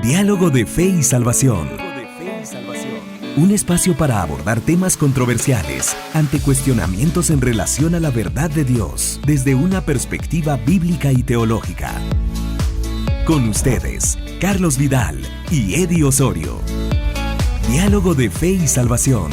Diálogo de Fe y Salvación. Un espacio para abordar temas controversiales ante cuestionamientos en relación a la verdad de Dios desde una perspectiva bíblica y teológica. Con ustedes, Carlos Vidal y Eddie Osorio. Diálogo de Fe y Salvación.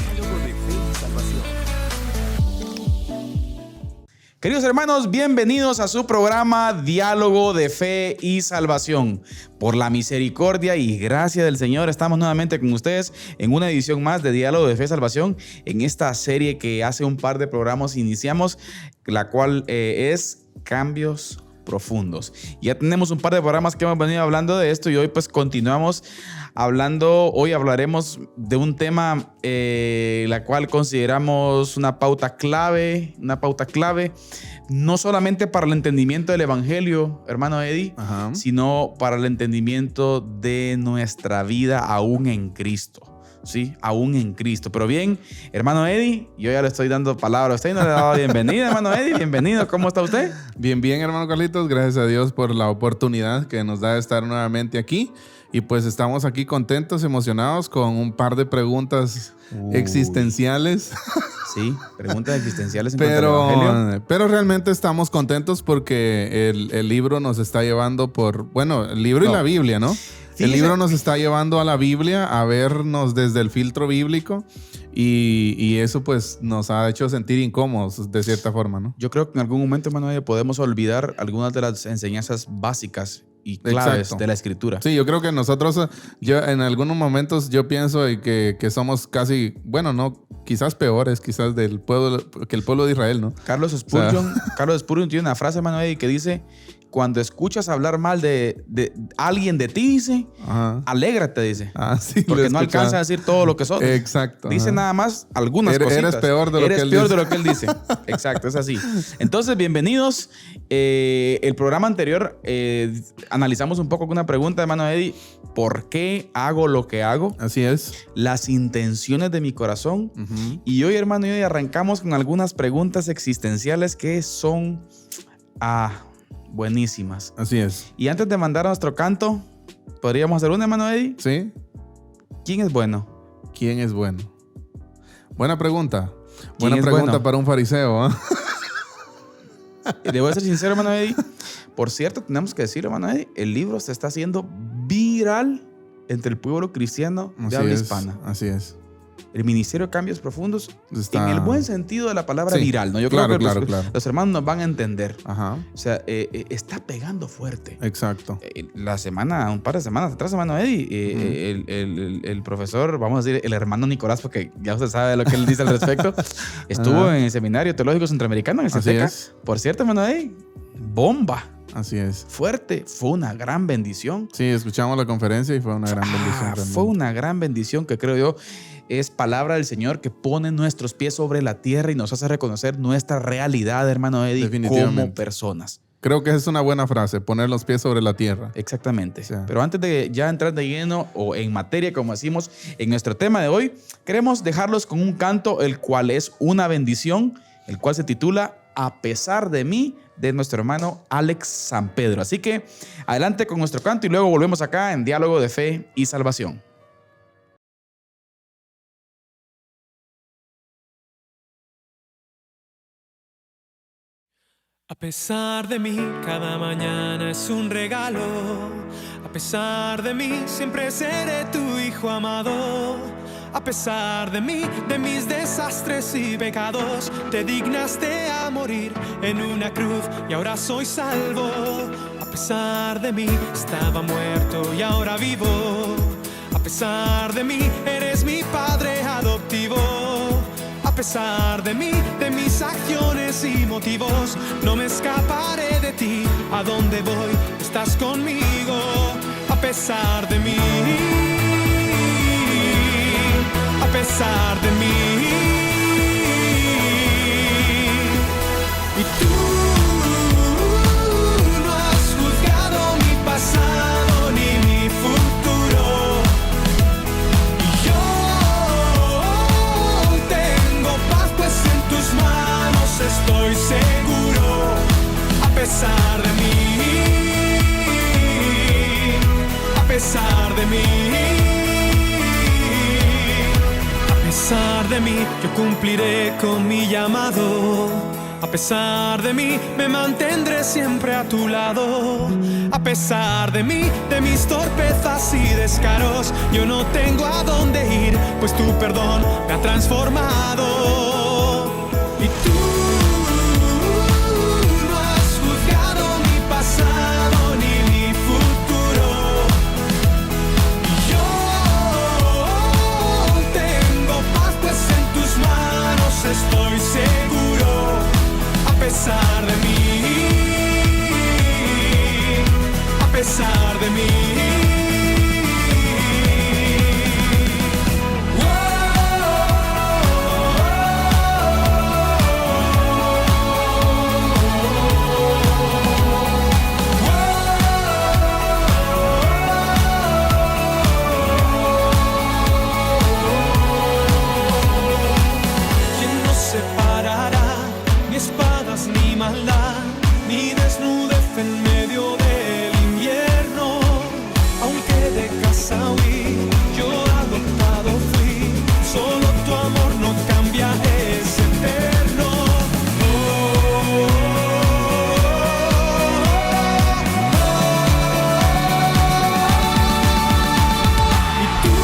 Queridos hermanos, bienvenidos a su programa Diálogo de Fe y Salvación. Por la misericordia y gracia del Señor, estamos nuevamente con ustedes en una edición más de Diálogo de Fe y Salvación, en esta serie que hace un par de programas iniciamos, la cual es Cambios Profundos. Ya tenemos un par de programas que hemos venido hablando de esto y hoy pues continuamos hablando. Hoy hablaremos de un tema la cual consideramos una pauta clave, no solamente para el entendimiento del Evangelio, hermano Eddie, sino para el entendimiento de nuestra vida aún en Cristo. Sí, aún en Cristo. Pero bien, hermano Eddie, yo ya le estoy dando palabra a usted y no le he dado bienvenida, hermano Eddie. Bienvenido, ¿cómo está usted? Bien, hermano Carlitos. Gracias a Dios por la oportunidad que nos da de estar nuevamente aquí. Y pues estamos aquí contentos, emocionados con un par de preguntas existenciales. Sí, preguntas existenciales en cuanto al Evangelio. Pero realmente estamos contentos porque el libro nos está llevando el libro y la Biblia, ¿no? El libro nos está llevando a la Biblia a vernos desde el filtro bíblico y eso pues nos ha hecho sentir incómodos de cierta forma, ¿no? Yo creo que en algún momento, hermano, podemos olvidar algunas de las enseñanzas básicas y claves de la Escritura. Sí, yo creo que nosotros, en algunos momentos yo pienso que somos casi, quizás peores, quizás que el pueblo de Israel, ¿no? Carlos Spurgeon tiene una frase, hermano, que dice: cuando escuchas hablar mal de alguien de ti, dice, alégrate, dice. Sí, porque no alcanza a decir todo lo que sos. Exacto. Dice nada más algunas cositas. Eres peor de lo que él dice. Exacto, es así. Entonces, bienvenidos. El programa anterior analizamos un poco con una pregunta, hermano Eddie. ¿Por qué hago lo que hago? Así es. Las intenciones de mi corazón. Y hoy, hermano, hoy arrancamos con algunas preguntas existenciales que son buenísimas. Así es. Y antes de mandar a nuestro canto, ¿podríamos hacer una, hermano Eddie? Sí. ¿Quién es bueno? ¿Quién es bueno? Buena pregunta. Buena pregunta para un fariseo, ¿eh? Y debo ser sincero, hermano Eddie. Por cierto, tenemos que decirlo, hermano Eddie, el libro se está haciendo viral entre el pueblo cristiano de habla hispana. Así es. El Ministerio de Cambios Profundos, en el buen sentido de la palabra viral, ¿no? Yo creo que los hermanos nos van a entender. O sea, está pegando fuerte. Exacto. Un par de semanas atrás, hermano Eddie, el profesor, vamos a decir, el hermano Nicolás, porque ya usted sabe lo que él dice al respecto, estuvo en el Seminario Teológico Centroamericano, en el CETECA. Por cierto, hermano Eddie, bomba. Así es. Fuerte. Fue una gran bendición. Sí, escuchamos la conferencia y fue una gran bendición. Fue una gran bendición que creo yo es palabra del Señor que pone nuestros pies sobre la tierra y nos hace reconocer nuestra realidad, hermano Eddie, como personas. Creo que es una buena frase, poner los pies sobre la tierra. Exactamente. Sí. Pero antes de ya entrar de lleno o en materia, como decimos, en nuestro tema de hoy, queremos dejarlos con un canto, el cual es una bendición, el cual se titula A pesar de mí, de nuestro hermano Alex San Pedro. Así que adelante con nuestro canto y luego volvemos acá en Diálogo de Fe y Salvación. A pesar de mí, cada mañana es un regalo. A pesar de mí, siempre seré tu hijo amado. A pesar de mí, de mis desastres y pecados, te dignaste a morir en una cruz y ahora soy salvo. A pesar de mí, estaba muerto y ahora vivo. A pesar de mí, eres mi padre adoptivo. A pesar de mí, de mis acciones y motivos, no me escaparé de ti. A donde voy, estás conmigo. A pesar de mí, a pesar de mí. Y tú no has juzgado mi pasado ni mi futuro. Y yo tengo paz, pues en tus manos estoy seguro. pesar de mí, a pesar de de mí, yo cumpliré con mi llamado. A pesar de mí, me mantendré siempre a tu lado. A pesar de mí, de mis torpezas y descaros, yo no tengo a dónde ir, pues tu perdón me ha transformado. Y tú no has juzgado mi pasado ni mi futuro. Y yo tengo paz, pues en tus manos estoy seguro. A pesar de mí, a pesar de mí. Ni maldad, ni desnudez en medio del invierno. Aunque de casa huí, yo adoptado fui. Solo tu amor no cambia, es eterno. Y tú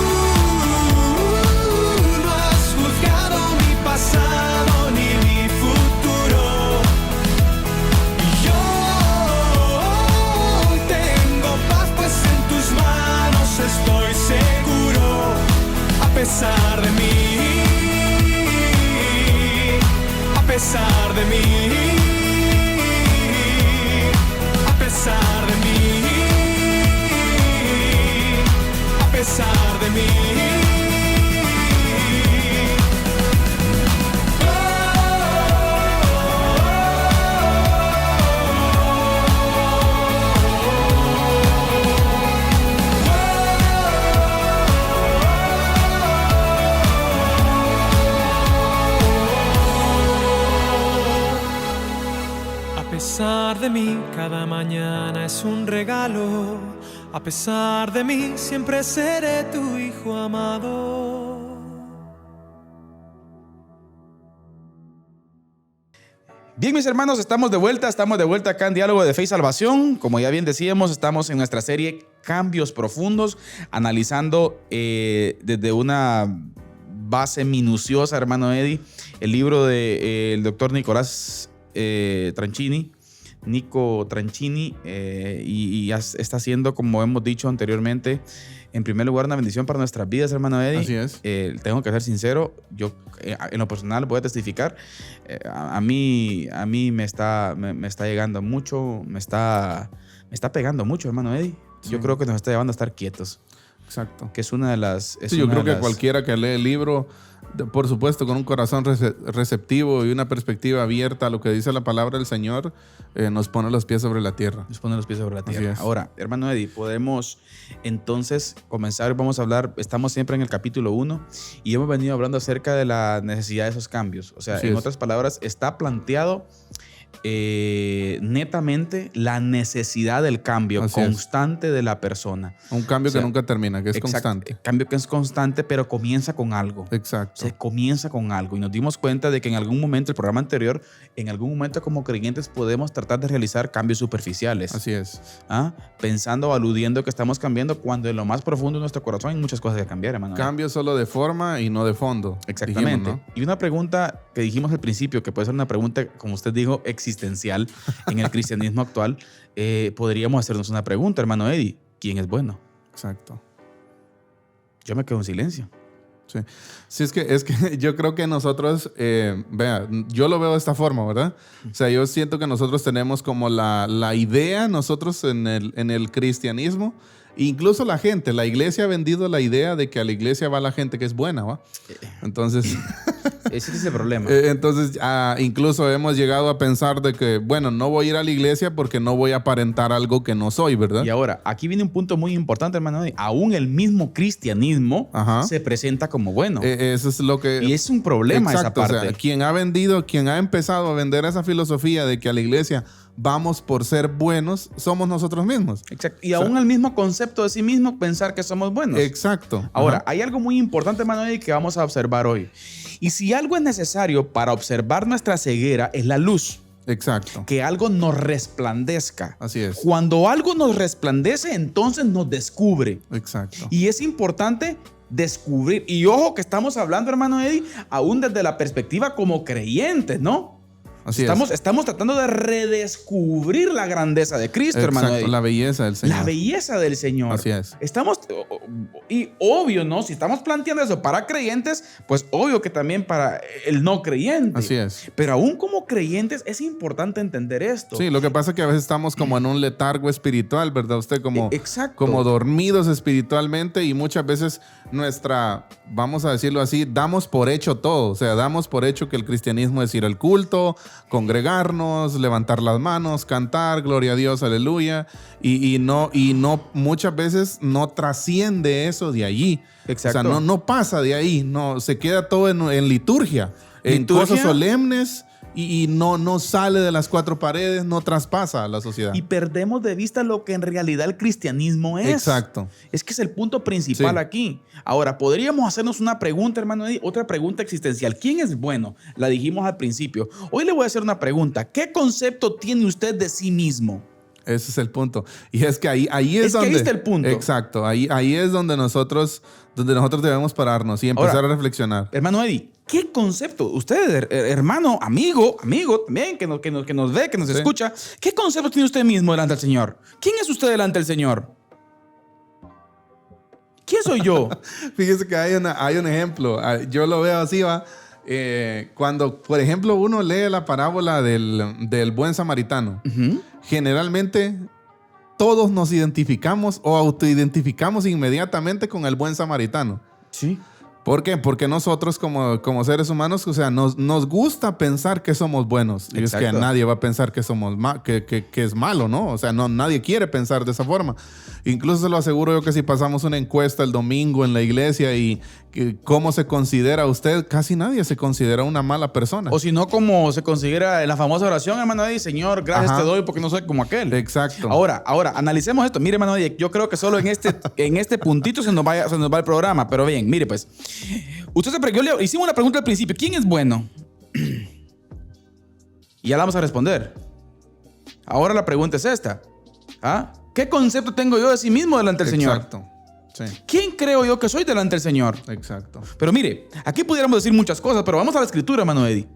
no has juzgado mi pasado ni mi futuro. Estoy seguro, a pesar de mí, a pesar de mí, a pesar de mí, a pesar de mí. A pesar de mí, cada mañana es un regalo. A pesar de mí, siempre seré tu hijo amado. Bien, mis hermanos, estamos de vuelta acá en Diálogo de Fe y Salvación. Como ya bien decíamos, estamos en nuestra serie Cambios Profundos, analizando desde una base minuciosa, hermano Eddie, el libro del doctor Nicolás Nico Tranchini, y está siendo, como hemos dicho anteriormente, en primer lugar una bendición para nuestras vidas, hermano Eddie. Así es. Tengo que ser sincero, yo en lo personal voy a testificar, a mí me está llegando mucho, me está pegando mucho, hermano Eddie. Sí. Yo creo que nos está llevando a estar quietos. Exacto. Que es una de las... Sí, yo creo que cualquiera que lee el libro, por supuesto, con un corazón receptivo y una perspectiva abierta a lo que dice la palabra del Señor, nos pone los pies sobre la tierra. Nos pone los pies sobre la tierra. Ahora, hermano Eddie, podemos entonces comenzar. Vamos a hablar, estamos siempre en el capítulo 1 y hemos venido hablando acerca de la necesidad de esos cambios. O sea, en otras palabras, está planteado netamente la necesidad del cambio constante de la persona. Un cambio que nunca termina, que es constante. Cambio que es constante, pero comienza con algo. Exacto. Se comienza con algo. Y nos dimos cuenta de que en algún momento, el programa anterior, en algún momento como creyentes podemos tratar de realizar cambios superficiales. Así es. Pensando o aludiendo que estamos cambiando, cuando en lo más profundo de nuestro corazón hay muchas cosas que cambiar, hermano. Cambio solo de forma y no de fondo. Exactamente. Dijimos, ¿no? Y una pregunta que dijimos al principio, que puede ser una pregunta, como usted dijo, existencial en el cristianismo actual, podríamos hacernos una pregunta, hermano Eddie. ¿Quién es bueno? Exacto. Yo me quedo en silencio. Sí, sí, es que yo creo que nosotros, vea, yo lo veo de esta forma, ¿verdad? O sea, yo siento que nosotros tenemos como la idea, nosotros en el cristianismo, incluso la gente, la iglesia ha vendido la idea de que a la iglesia va la gente que es buena, ¿va? Entonces... Ese es el problema. Entonces, incluso hemos llegado a pensar de que, bueno, no voy a ir a la iglesia porque no voy a aparentar algo que no soy, ¿verdad? Y ahora, aquí viene un punto muy importante, hermano. Aún el mismo cristianismo se presenta como bueno. Eso es lo que... Y es un problema. Exacto, esa parte. O sea, quien ha empezado a vender esa filosofía de que a la iglesia vamos por ser buenos, somos nosotros mismos. Exacto. Y aún el mismo concepto de sí mismo, pensar que somos buenos. Exacto. Ahora, hay algo muy importante, hermano, que vamos a observar hoy. Y si algo es necesario para observar nuestra ceguera, es la luz. Exacto. Que algo nos resplandezca. Así es. Cuando algo nos resplandece, entonces nos descubre. Exacto. Y es importante descubrir. Y ojo que estamos hablando, hermano Eddie, aún desde la perspectiva como creyentes, ¿no? Estamos tratando de redescubrir la grandeza de Cristo, hermano Eddie. La belleza del Señor. La belleza del Señor. Así es. Y obvio, ¿no? Si estamos planteando eso para creyentes, pues obvio que también para el no creyente. Así es. Pero aún como creyentes es importante entender esto. Sí, lo que pasa es que a veces estamos como en un letargo espiritual, ¿verdad? Usted como dormidos espiritualmente, y muchas veces vamos a decirlo así, damos por hecho todo. O sea, damos por hecho que el cristianismo es ir al culto, congregarnos, levantar las manos, cantar, gloria a Dios, aleluya, y no muchas veces no trasciende eso de allí. Exacto. O sea, no pasa de ahí, no se queda todo en liturgia, en cosas solemnes, y no sale de las cuatro paredes, no traspasa a la sociedad. Y perdemos de vista lo que en realidad el cristianismo es. Exacto. Es que es el punto principal aquí. Ahora, podríamos hacernos una pregunta, hermano Eddie, otra pregunta existencial. ¿Quién es bueno? La dijimos al principio. Hoy le voy a hacer una pregunta. ¿Qué concepto tiene usted de sí mismo? Ese es el punto. Y es que ahí es donde... que ahí está el punto. Exacto. Ahí es donde nosotros debemos pararnos y empezar a reflexionar. Hermano Eddie, ¿qué concepto? Usted, hermano, amigo también, que nos ve, que nos escucha, ¿qué concepto tiene usted mismo delante del Señor? ¿Quién es usted delante del Señor? ¿Quién soy yo? Fíjese que hay un ejemplo. Yo lo veo así, ¿va? Cuando, por ejemplo, uno lee la parábola del buen samaritano, generalmente todos nos identificamos o autoidentificamos inmediatamente con el buen samaritano. Sí. ¿Por qué? Porque nosotros como seres humanos, o sea, nos gusta pensar que somos buenos. Y es que nadie va a pensar que que es malo, ¿no? O sea, nadie quiere pensar de esa forma. Incluso se lo aseguro yo que si pasamos una encuesta el domingo en la iglesia y cómo se considera usted, casi nadie se considera una mala persona. O si no, como se considera en la famosa oración, hermano Eddie, Señor, gracias te doy porque no soy como aquel. Exacto. Ahora, analicemos esto. Mire, hermano Eddie, yo creo que solo en este puntito se nos va el programa. Pero bien, mire pues. Yo le hicimos una pregunta al principio. ¿Quién es bueno? Y ya la vamos a responder. Ahora la pregunta es esta. ¿Qué concepto tengo yo de sí mismo delante del Señor? Exacto. Sí. ¿Quién creo yo que soy delante del Señor? Exacto. Pero mire, aquí pudiéramos decir muchas cosas, pero vamos a la escritura, hermano Eddie.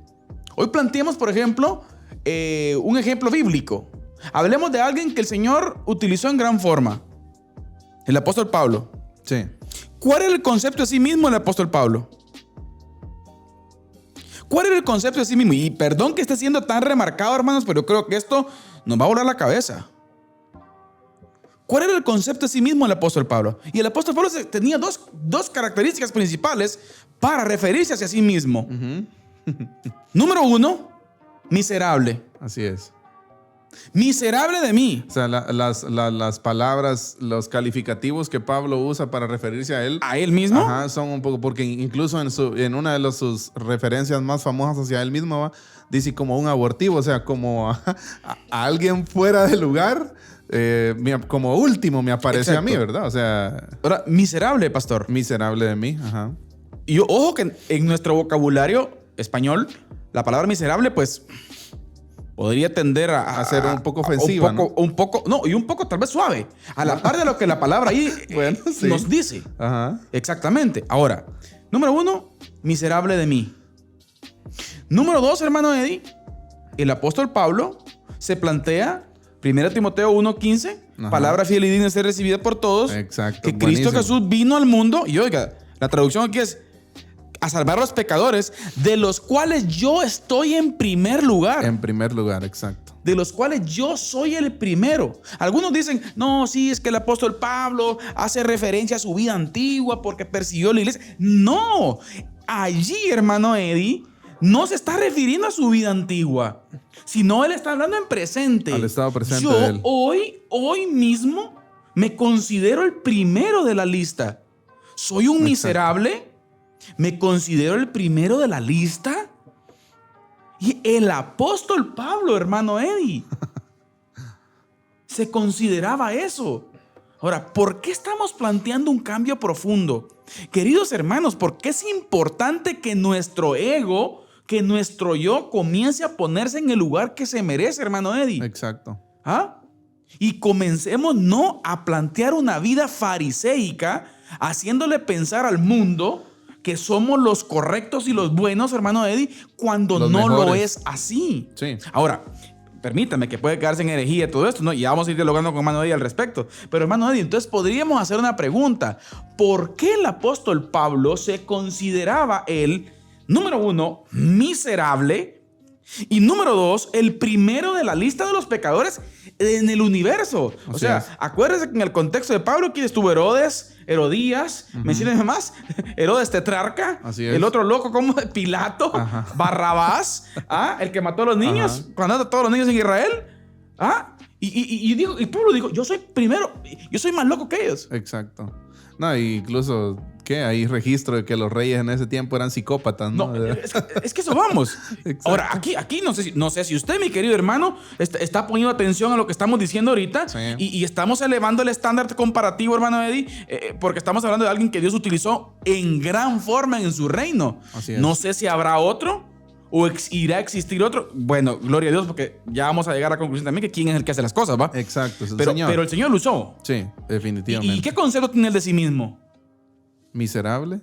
Hoy planteemos, por ejemplo, un ejemplo bíblico. Hablemos de alguien que el Señor utilizó en gran forma. El apóstol Pablo. Sí. ¿Cuál era el concepto de sí mismo del apóstol Pablo? ¿Cuál era el concepto de sí mismo? Y perdón que esté siendo tan remarcado, hermanos, pero yo creo que esto nos va a volar la cabeza. ¿Cuál era el concepto de sí mismo del apóstol Pablo? Y el apóstol Pablo tenía dos características principales para referirse hacia sí mismo. Número 1, miserable. Así es. Miserable de mí. O sea, las palabras, los calificativos que Pablo usa para referirse a él. ¿A él mismo? Ajá, son un poco, porque incluso en una de sus referencias más famosas hacia él mismo, dice como un abortivo, o sea, como a alguien fuera de lugar, como último me aparece. Exacto. A mí, ¿verdad? O sea... Ahora, miserable, pastor. Miserable de mí, ajá. Y ojo que en nuestro vocabulario español, la palabra miserable, pues... podría tender a ser un poco ofensiva, un poco tal vez suave, a la par de lo que la palabra ahí nos dice. Ajá. Exactamente. Ahora, número 1, miserable de mí. Número 2, hermano Eddie, el apóstol Pablo se plantea, 1 Timoteo 1:15, palabra fiel y digna de ser recibida por todos. Exacto. Que Cristo Jesús vino al mundo, y oiga, la traducción aquí es a salvar a los pecadores, de los cuales yo estoy en primer lugar. En primer lugar, exacto. De los cuales yo soy el primero. Algunos dicen, no, sí, es que el apóstol Pablo hace referencia a su vida antigua porque persiguió la iglesia. No, allí, hermano Eddie, no se está refiriendo a su vida antigua, sino él está hablando en presente. Al estado presente Yo de él. hoy mismo me considero el primero de la lista. ¿Soy un miserable? ¿Me considero el primero de la lista? Y el apóstol Pablo, hermano Eddie, se consideraba eso. Ahora, ¿por qué estamos planteando un cambio profundo? Queridos hermanos, porque es importante que nuestro ego, que nuestro yo comience a ponerse en el lugar que se merece, hermano Eddie. Exacto. ¿Ah? Y comencemos no a plantear una vida fariseica, haciéndole pensar al mundo que somos los correctos y los buenos, hermano Eddie, cuando Los no lo mejores. es así. Sí. Ahora, permítame que puede quedarse en herejía todo esto, ¿no? Y ya vamos a ir dialogando con hermano Eddie al respecto. Pero hermano Eddie, entonces podríamos hacer una pregunta. ¿Por qué el apóstol Pablo se consideraba él, número uno, miserable? Y número dos, el primero de la lista de los pecadores en el universo. O Así sea, es. acuérdense que en el contexto de Pablo, ¿quién estuvo? Herodes, Herodías, menciónenme más. Herodes tetrarca. Así es. El otro loco, como Pilato, Ajá. Barrabás, el que mató a los niños, Ajá. cuando a todos los niños en Israel. Y Pablo dijo, yo soy primero, yo soy más loco que ellos. Exacto. No, incluso, ¿qué? Hay registro de que los reyes en ese tiempo eran psicópatas, ¿no? No, es que eso vamos. Exacto. Ahora, aquí no sé si usted, mi querido hermano, está poniendo atención a lo que estamos diciendo ahorita. Sí. Y estamos elevando el estándar comparativo, hermano Eddie, porque estamos hablando de alguien que Dios utilizó en gran forma en su reino. Así es. No sé si habrá otro o irá a existir otro. Bueno, gloria a Dios, porque ya vamos a llegar a la conclusión también que quién es el que hace las cosas, ¿va? Exacto, es el Pero, Señor. pero el Señor lo usó. Sí, definitivamente. ¿Y qué concepto tiene él de sí mismo? Miserable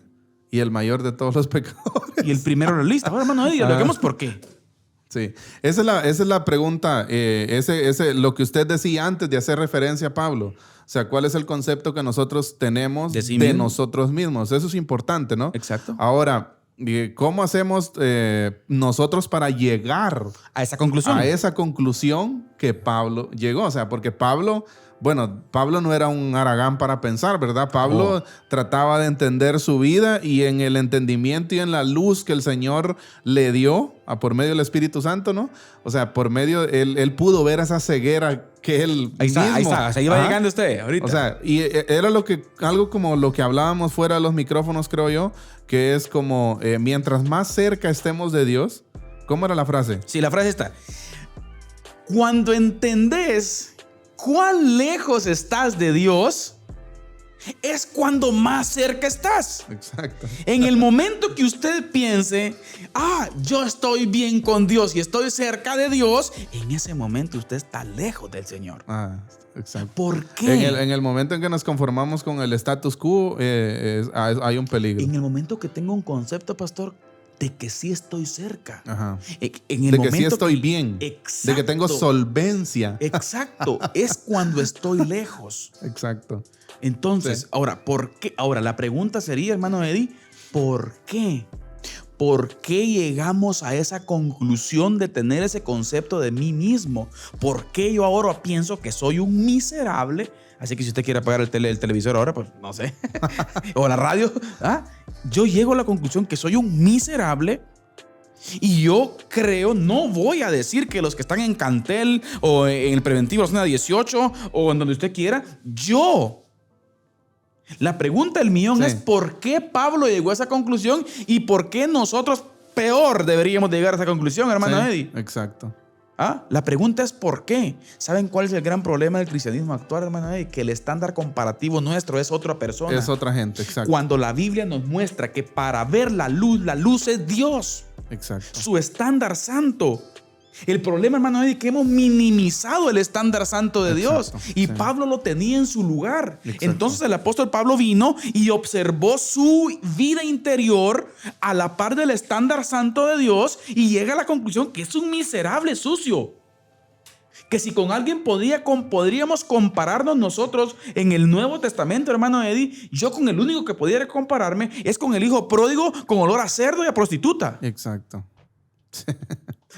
y el mayor de todos los pecadores. Y el primero en la lista. Ahora, hermano Eddie, dialoguemos por qué. Sí, esa es la pregunta, lo que usted decía antes de hacer referencia a Pablo. O sea, ¿cuál es el concepto que nosotros tenemos De sí de mismo. nosotros mismos? Eso es importante, ¿no? Exacto. Ahora, ¿cómo hacemos nosotros para llegar A esa conclusión. a esa conclusión que Pablo llegó? O sea, porque Pablo no era un haragán para pensar, ¿verdad? Pablo trataba de entender su vida y en el entendimiento y en la luz que el Señor le dio por medio del Espíritu Santo, ¿no? O sea, por medio, él pudo ver esa ceguera que él Ahí está. O sea, iba Ajá. llegando usted ahorita. O sea, y era algo como lo que hablábamos fuera de los micrófonos, creo yo, que es como mientras más cerca estemos de Dios. ¿Cómo era la frase? sí, la frase está. Cuando entendés cuán lejos estás de Dios, es cuando más cerca estás. Exacto. En el momento que usted piense, yo estoy bien con Dios y estoy cerca de Dios, en ese momento usted está lejos del Señor. Exacto. ¿Por qué? En el momento en que nos conformamos con el status quo, hay un peligro. En el momento que tengo un concepto, pastor, de que sí estoy cerca. Ajá. En el De que momento sí estoy bien. Exacto. De que tengo solvencia. Exacto. Es cuando estoy lejos. Exacto. Entonces, Sí. ahora, ¿por qué? Ahora, la pregunta sería, hermano Eddie, ¿por qué? ¿Por qué llegamos a esa conclusión de tener ese concepto de mí mismo? ¿Por qué yo ahora pienso que soy un miserable? Así que si usted quiere apagar el televisor ahora, pues no sé. O la radio. Yo llego a la conclusión que soy un miserable. Y yo creo, no voy a decir que los que están en Cantel o en el preventivo zona 18 o en donde usted quiera, la pregunta del millón Sí. es ¿por qué Pablo llegó a esa conclusión y por qué nosotros peor deberíamos de llegar a esa conclusión, hermano Sí, Eddie? Exacto. La pregunta es ¿por qué? ¿Saben cuál es el gran problema del cristianismo actual, hermano Eddie? Que el estándar comparativo nuestro es otra persona. Es otra gente, exacto. Cuando la Biblia nos muestra que para ver la luz es Dios, Exacto. su estándar santo. El problema, hermano Eddie, que hemos minimizado el estándar santo de Dios. Y sí. Pablo lo tenía en su lugar. Exacto. Entonces el apóstol Pablo vino y observó su vida interior a la par del estándar santo de Dios y llega a la conclusión que es un miserable sucio. Que si con alguien podríamos compararnos nosotros en el Nuevo Testamento, hermano Eddie, yo con el único que pudiera compararme es con el hijo pródigo con olor a cerdo y a prostituta. Exacto.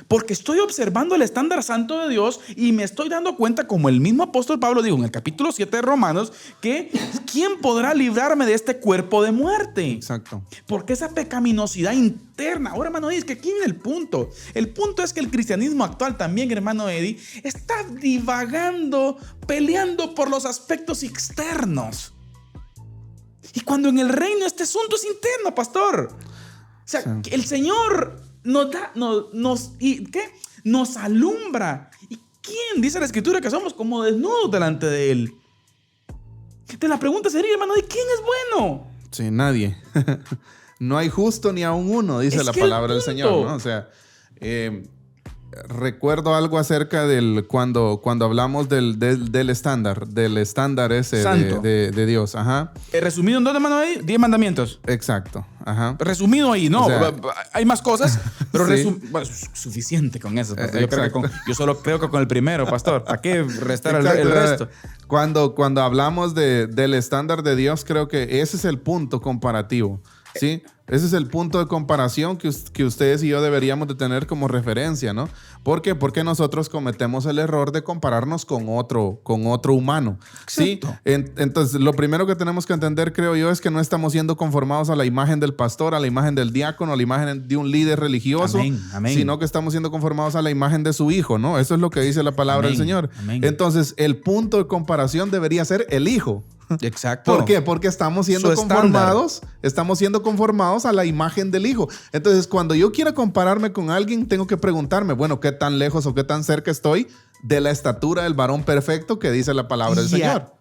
Porque estoy observando el estándar santo de Dios y me estoy dando cuenta, como el mismo apóstol Pablo dijo en el capítulo 7 de Romanos, que ¿quién podrá librarme de este cuerpo de muerte? Exacto. Porque esa pecaminosidad interna. Ahora, hermano Eddie, es que aquí viene el punto. El punto es que el cristianismo actual también, hermano Eddie, está divagando, peleando por los aspectos externos. Y cuando en el reino este asunto es interno, pastor. O sea, sí. El Señor nos alumbra. ¿Y quién dice la Escritura que somos como desnudos delante de Él? Entonces la pregunta sería, hermano, ¿de quién es bueno? Sí, nadie. No hay justo ni aun uno, dice la palabra del Señor, ¿no? O sea, recuerdo algo acerca del cuando hablamos del estándar ese de Dios. Ajá. Resumido en ¿dónde, hermano? 10 mandamientos. Exacto. Ajá. Resumido ahí, ¿no? O sea, hay más cosas, pero sí. Bueno, suficiente con eso. Yo solo creo que con el primero, pastor. ¿Para qué restar el resto? Cuando hablamos del estándar de Dios, creo que ese es el punto comparativo. ¿Sí? Ese es el punto de comparación que ustedes y yo deberíamos de tener como referencia, ¿no? ¿Por qué? Porque nosotros cometemos el error de compararnos con otro humano. ¿Sí? Entonces, lo primero que tenemos que entender, creo yo, es que no estamos siendo conformados a la imagen del pastor, a la imagen del diácono, a la imagen de un líder religioso, amén. Sino que estamos siendo conformados a la imagen de su hijo, ¿no? Eso es lo que dice la palabra del Señor. Amén. Entonces, el punto de comparación debería ser el hijo. Exacto. ¿Por qué? Porque estamos siendo conformados a la imagen del Hijo. Entonces, cuando yo quiera compararme con alguien, tengo que preguntarme, bueno, ¿qué tan lejos o qué tan cerca estoy de la estatura del varón perfecto que dice la palabra del Señor?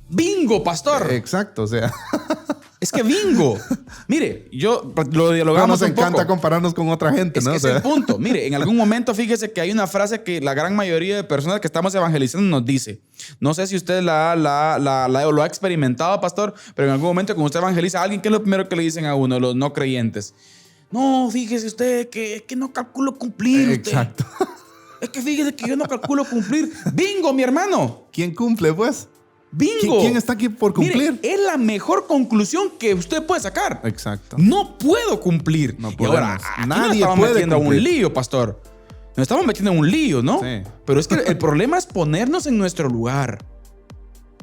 ¡Bingo, pastor! Exacto, o sea. Es que bingo. Mire, yo lo dialogamos nos encanta compararnos con otra gente, ¿no? Es el punto. Mire, en algún momento fíjese que hay una frase que la gran mayoría de personas que estamos evangelizando nos dice. No sé si usted lo ha experimentado, pastor, pero en algún momento cuando usted evangeliza a alguien, ¿qué es lo primero que le dicen a uno, los no creyentes? No, fíjese usted que no calculo cumplir. Exacto. Es que fíjese que yo no calculo cumplir. ¡Bingo, mi hermano! ¿Quién cumple, pues? ¡Bingo! ¿Quién está aquí por cumplir? Mire, es la mejor conclusión que usted puede sacar. Exacto. No puedo cumplir. No podemos. Y ahora, nadie nos estamos puede metiendo cumplir. a un lío, pastor. Nos estamos metiendo en un lío, ¿no? Sí. Pero es que el problema es ponernos en nuestro lugar.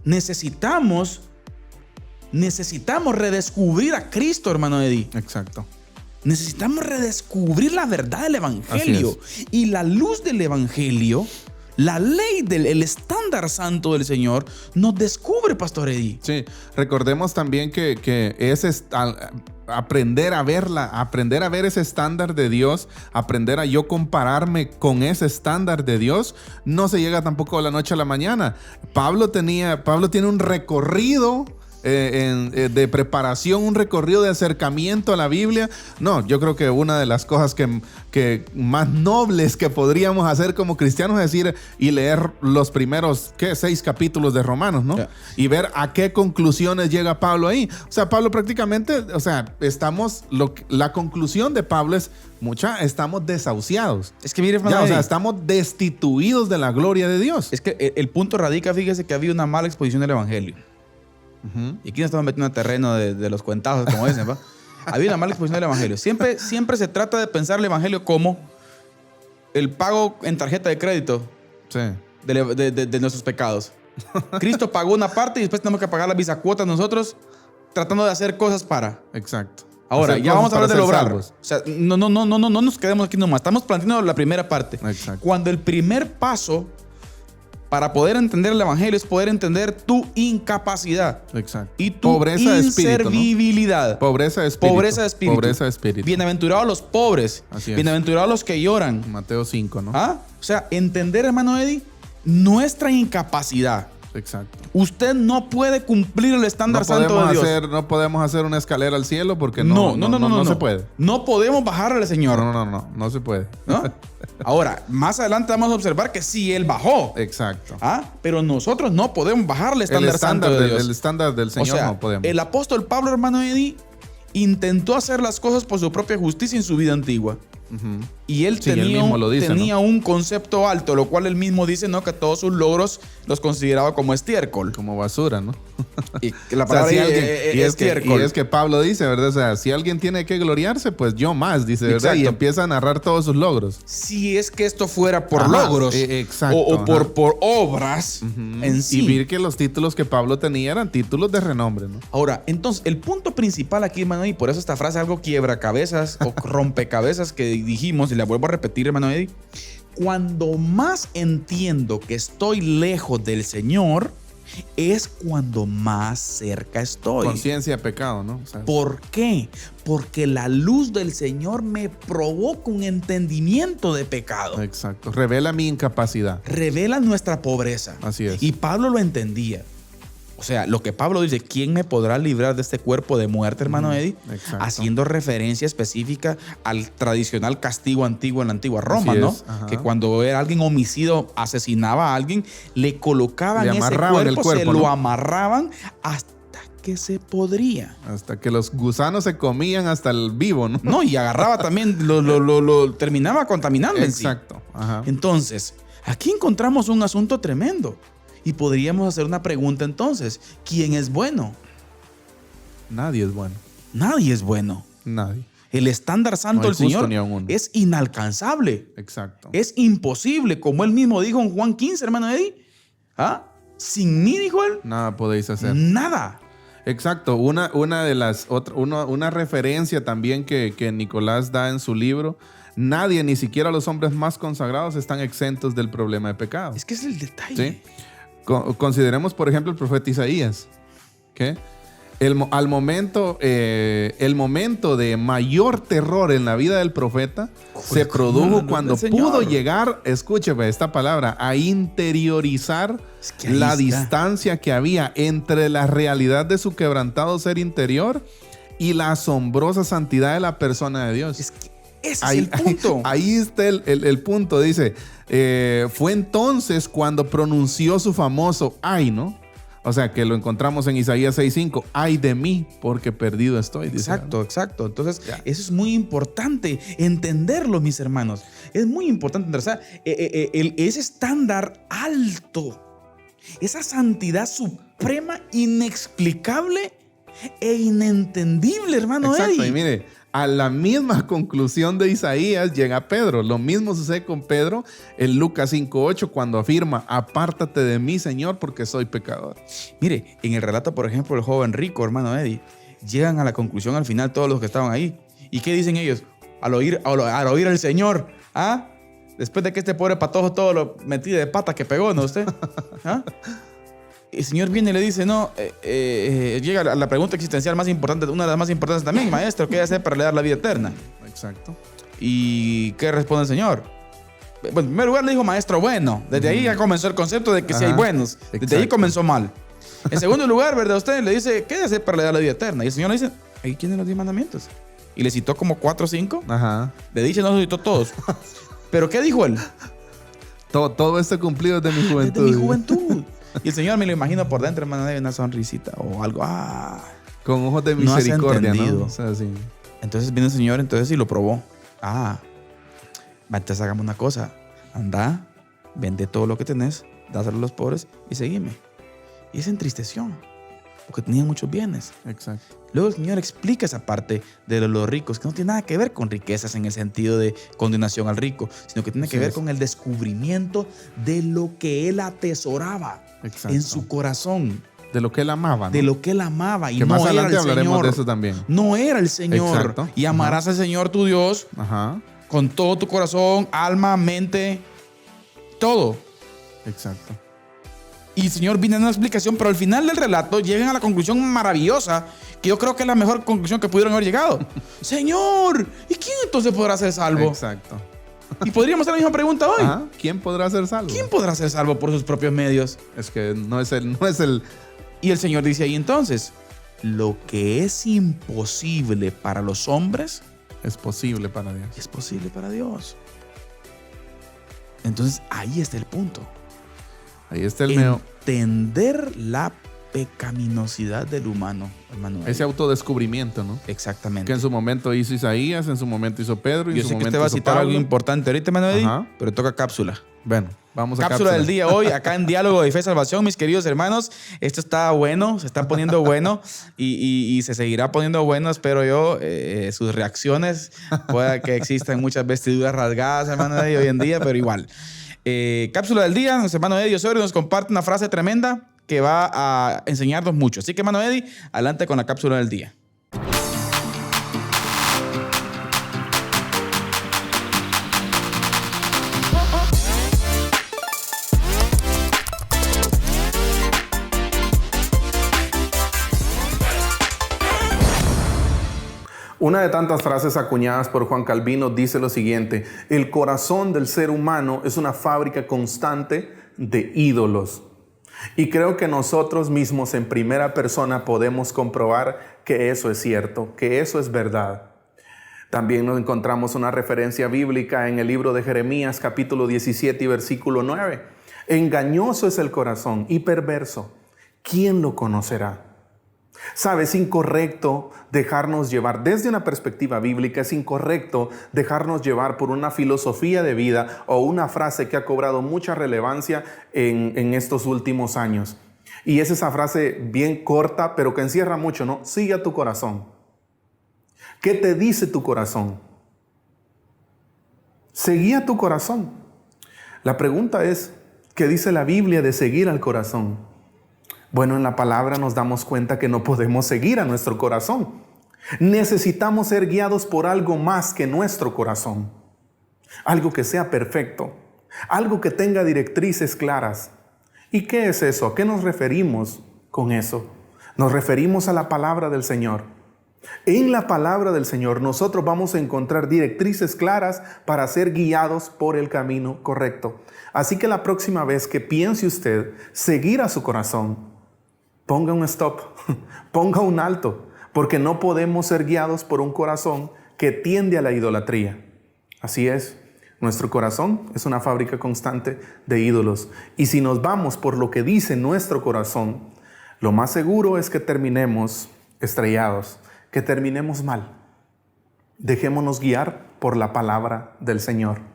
Necesitamos redescubrir a Cristo, hermano Eddie. Exacto. Necesitamos redescubrir la verdad del Evangelio. Y la luz del Evangelio, la ley el estándar santo del Señor, nos descubre, Pastor Eddie. Sí, recordemos también que es aprender a ver ese estándar de Dios, aprender a yo compararme con ese estándar de Dios, no se llega tampoco de la noche a la mañana. Pablo tiene un recorrido de preparación, un recorrido de acercamiento a la Biblia. No, yo creo que una de las cosas que más nobles que podríamos hacer como cristianos es ir y leer los primeros 6 capítulos de Romanos, ¿no? Yeah. Y ver a qué conclusiones llega Pablo ahí. O sea, Pablo prácticamente, la conclusión de Pablo es estamos desahuciados. Es que mire, ya, o sea, estamos destituidos de la gloria de Dios. Es que el punto radica, fíjese, que había una mala exposición del Evangelio. Y aquí nos estamos metiendo en terreno de los cuentazos, como dicen, ¿va? Había una mala exposición del Evangelio. Siempre se trata de pensar el Evangelio como el pago en tarjeta de crédito de nuestros pecados. Cristo pagó una parte y después tenemos que pagar la bisacuota nosotros tratando de hacer cosas para. Exacto. Ahora, ya vamos a hablar de lograr. O sea, no nos quedemos aquí nomás. Estamos planteando la primera parte. Exacto. Cuando el primer paso para poder entender el Evangelio es poder entender tu incapacidad. Exacto. Y tu inservibilidad. ¿No? Pobreza de espíritu. Bienaventurados los pobres. Así es. Bienaventurados los que lloran. Mateo 5, ¿no? O sea, entender, hermano Eddie, nuestra incapacidad. Exacto. Usted no puede cumplir el estándar santo de Dios. No podemos hacer una escalera al cielo porque no se puede. No podemos bajarle al Señor. No se puede. ¿No? Ahora, más adelante vamos a observar que sí, Él bajó. Exacto. Pero nosotros no podemos bajarle el estándar santo de Dios. El estándar del Señor, o sea, no podemos. El apóstol Pablo, hermano Eddie, intentó hacer las cosas por su propia justicia en su vida antigua. Y él Sí, él tenía, mismo lo dice, tenía un concepto alto, lo cual él mismo dice, ¿no? Que todos sus logros los consideraba como estiércol. Como basura, ¿no? Y que la O sea, palabra si ahí alguien- es y es estiércol. que Pablo dice, ¿verdad? O sea, si alguien tiene que gloriarse, pues yo más, dice, ¿verdad? Exacto. Y empieza a narrar todos sus logros. Si es que esto fuera por Ajá, logros exacto, o ajá. por obras en sí. Y ver que los títulos que Pablo tenía eran títulos de renombre, ¿no? Ahora, entonces, el punto principal aquí, hermano Eddie, por eso esta frase es algo quiebracabezas o rompecabezas que dijimos, y la vuelvo a repetir, hermano Eddie. Cuando más entiendo que estoy lejos del Señor, es cuando más cerca estoy. Conciencia de pecado, ¿no? O sea, ¿Por qué? Porque la luz del Señor me provoca un entendimiento de pecado. exacto. Revela mi incapacidad. Revela nuestra pobreza. Así es. Y Pablo lo entendía. O sea, lo que Pablo dice, ¿quién me podrá librar de este cuerpo de muerte, hermano Eddie? exacto. Haciendo referencia específica al tradicional castigo antiguo en la antigua Roma, Así ¿no? es, ajá. Que cuando era alguien homicidio, asesinaba a alguien, le colocaban Le ese amarraban el cuerpo, se cuerpo, lo ¿no? amarraban hasta que se podría. Hasta que los gusanos se comían hasta el vivo, ¿no? No, y agarraba también, lo terminaba contaminando en sí. Exacto. Ajá. Entonces, aquí encontramos un asunto tremendo. Y podríamos hacer una pregunta entonces. ¿Quién es bueno? Nadie es bueno. Nadie es bueno. Nadie. El estándar santo No hay del Señor justo ni aun uno. es inalcanzable. Exacto. Es imposible. Como él mismo dijo en Juan 15, hermano Eddie. ¿Ah? Sin mí, dijo él, Nada podéis hacer. nada. Exacto. Una referencia también que Nicolás da en su libro. Nadie, ni siquiera los hombres más consagrados, están exentos del problema de pecado. Es que es el detalle. ¿Sí? Consideremos, por ejemplo, el profeta Isaías. ¿Qué? El momento de mayor terror en la vida del profeta se produjo cuando pudo llegar, escúcheme esta palabra, a interiorizar Es que ahí la está. distancia que había entre la realidad de su quebrantado ser interior y la asombrosa santidad de la persona de Dios. Es que ese es el punto. Ahí está el punto. Dice, fue entonces cuando pronunció su famoso ay, ¿no? O sea, que lo encontramos en Isaías 6:5. Ay de mí, porque perdido estoy. Dice, Exacto, ¿no? exacto. Entonces, Ya. eso es muy importante entenderlo, mis hermanos. Es muy importante entender. O sea, ese estándar alto, esa santidad suprema, inexplicable e inentendible, hermano Exacto. Eddie. Y mire, a la misma conclusión de Isaías llega Pedro. Lo mismo sucede con Pedro en Lucas 5:8 cuando afirma, apártate de mí, Señor, porque soy pecador. Mire, en el relato, por ejemplo, del joven rico, hermano Eddie, llegan a la conclusión al final todos los que estaban ahí. ¿Y qué dicen ellos? Al oír al Señor, ¿ah? Después de que este pobre patojo todo lo metido de pata que pegó, ¿no usted? ¿Ah? El Señor viene y le dice, no, llega a la pregunta existencial más importante, una de las más importantes también, maestro, ¿qué hacer para le dar la vida eterna? Exacto. ¿Y qué responde el Señor? Bueno, en primer lugar le dijo maestro bueno. Desde ahí ya comenzó el concepto de que si hay Ajá, buenos. Desde ahí exacto. comenzó mal. En segundo lugar, ¿verdad? Usted le dice, ¿qué hacer para le dar la vida eterna? Y el Señor le dice, ahí tienen los 10 mandamientos. Y le citó como 4 o 5. Ajá. De dicha no los citó todos. ¿Pero qué dijo él? Todo esto cumplido desde mi juventud. Desde mi juventud. Y el Señor me lo imagino por dentro, hermano, de una sonrisita o algo. Con ojos de No has misericordia, entendido. ¿no? O sea, sí. Entonces viene el Señor, entonces y lo probó. Entonces hagamos una cosa. Anda, vende todo lo que tenés, dáselo a los pobres y seguime. Y se entristeció, porque tenía muchos bienes. Exacto. Luego el Señor explica esa parte de los ricos, que no tiene nada que ver con riquezas en el sentido de condenación al rico, sino que tiene que Así ver es. con el descubrimiento de lo que él atesoraba Exacto. en su corazón, De lo que él amaba, ¿no? de lo que él amaba. Y que no más era adelante el hablaremos Señor. de eso también. No era el Señor. Exacto. Y amarás al Señor tu Dios Ajá. con todo tu corazón, alma, mente, todo. Exacto. Y el Señor viene dando una explicación, pero al final del relato llegan a la conclusión maravillosa, que yo creo que es la mejor conclusión que pudieron haber llegado. Señor, ¿y quién entonces podrá ser salvo? Exacto. Y podríamos hacer la misma pregunta hoy. Ajá. ¿Quién podrá ser salvo? ¿Quién podrá ser salvo por sus propios medios? Es que no es el. Y el Señor dice ahí entonces, lo que es imposible para los hombres Es posible para Dios. es posible para Dios. Entonces ahí está el punto. Ahí está el meo. Entender la pecaminosidad del humano, hermano. Ese autodescubrimiento, ¿no? Exactamente. Que en su momento hizo Isaías, en su momento hizo Pedro. Y Yo en su sé que momento usted va a hizo citar Pablo. algo importante ahorita, hermano Eddie, Ajá. pero toca cápsula. Bueno, vamos a Cápsula del día hoy, acá en Diálogo de Fe y Salvación, mis queridos hermanos. Esto está bueno, se está poniendo bueno y se seguirá poniendo bueno, espero yo. Sus reacciones, pueda que existan muchas vestiduras rasgadas, hermano Eddie, hoy en día, pero igual. Cápsula del día, nuestro hermano Eddie Osorio nos comparte una frase tremenda que va a enseñarnos mucho. Así que, hermano Eddie, adelante con la cápsula del día. Una de tantas frases acuñadas por Juan Calvino dice lo siguiente: el corazón del ser humano es una fábrica constante de ídolos. Y creo que nosotros mismos en primera persona podemos comprobar que eso es cierto, que eso es verdad. También nos encontramos una referencia bíblica en el libro de Jeremías, capítulo 17 y versículo 9. Engañoso es el corazón y perverso. ¿Quién lo conocerá? ¿Sabes? Es incorrecto dejarnos llevar, desde una perspectiva bíblica, es incorrecto dejarnos llevar por una filosofía de vida o una frase que ha cobrado mucha relevancia en estos últimos años. Y es esa frase bien corta, pero que encierra mucho, ¿no? Sigue a tu corazón. ¿Qué te dice tu corazón? Seguí a tu corazón. La pregunta es, ¿qué dice la Biblia de seguir al corazón? Bueno, en la palabra nos damos cuenta que no podemos seguir a nuestro corazón. Necesitamos ser guiados por algo más que nuestro corazón. Algo que sea perfecto. Algo que tenga directrices claras. ¿Y qué es eso? ¿A qué nos referimos con eso? Nos referimos a la palabra del Señor. En la palabra del Señor nosotros vamos a encontrar directrices claras para ser guiados por el camino correcto. Así que la próxima vez que piense usted seguir a su corazón, ponga un stop, ponga un alto, porque no podemos ser guiados por un corazón que tiende a la idolatría. Así es, nuestro corazón es una fábrica constante de ídolos. Y si nos vamos por lo que dice nuestro corazón, lo más seguro es que terminemos estrellados, que terminemos mal. Dejémonos guiar por la palabra del Señor.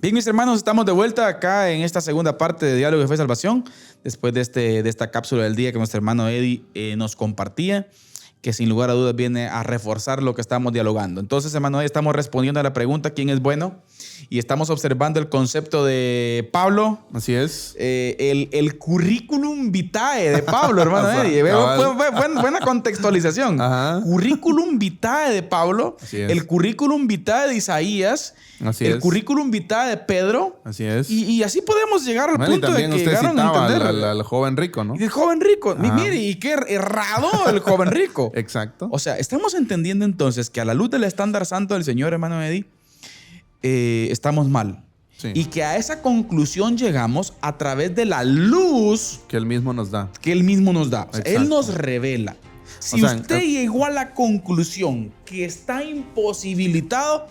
Bien, mis hermanos, estamos de vuelta acá en esta segunda parte de Diálogo de Fe y Salvación, después de esta cápsula del día que nuestro hermano Eddie nos compartía, que sin lugar a dudas viene a reforzar lo que estamos dialogando. Entonces, hermano Eddie, estamos respondiendo a la pregunta ¿quién es bueno? Y estamos observando el concepto de Pablo. Así es. El currículum vitae de Pablo, hermano Eddie. Buena contextualización. Ajá. Currículum vitae de Pablo. Así es. El currículum vitae de Isaías. Así el es. currículum vitae de Pedro. Así es. Y así podemos llegar al Bueno, y punto de también que usted llegaron a citaba entender. al joven rico, ¿no? El joven rico. Ajá. Mire, y qué errado el joven rico. Exacto. O sea, estamos entendiendo entonces que a la luz del estándar santo del Señor, hermano Eddie, estamos mal. Sí. Y que a esa conclusión llegamos a través de la luz Que Él mismo nos da. que Él mismo nos da. O sea, Exacto. Él nos revela. Si O sea, usted llegó a la conclusión que está imposibilitado,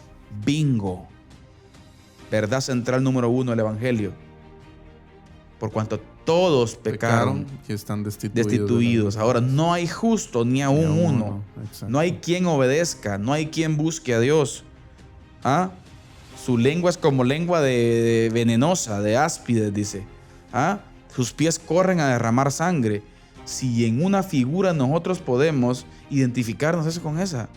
bingo. Verdad central número 1 del Evangelio. Por cuanto todos pecaron y están destituidos. destituidos. Ahora, no hay justo ni aún uno. Exacto. No hay quien obedezca, no hay quien busque a Dios. ¿Ah? Su lengua es como lengua de venenosa, de áspides, dice. ¿Ah? Sus pies corren a derramar sangre. Si en una figura nosotros podemos identificarnos eso con esa.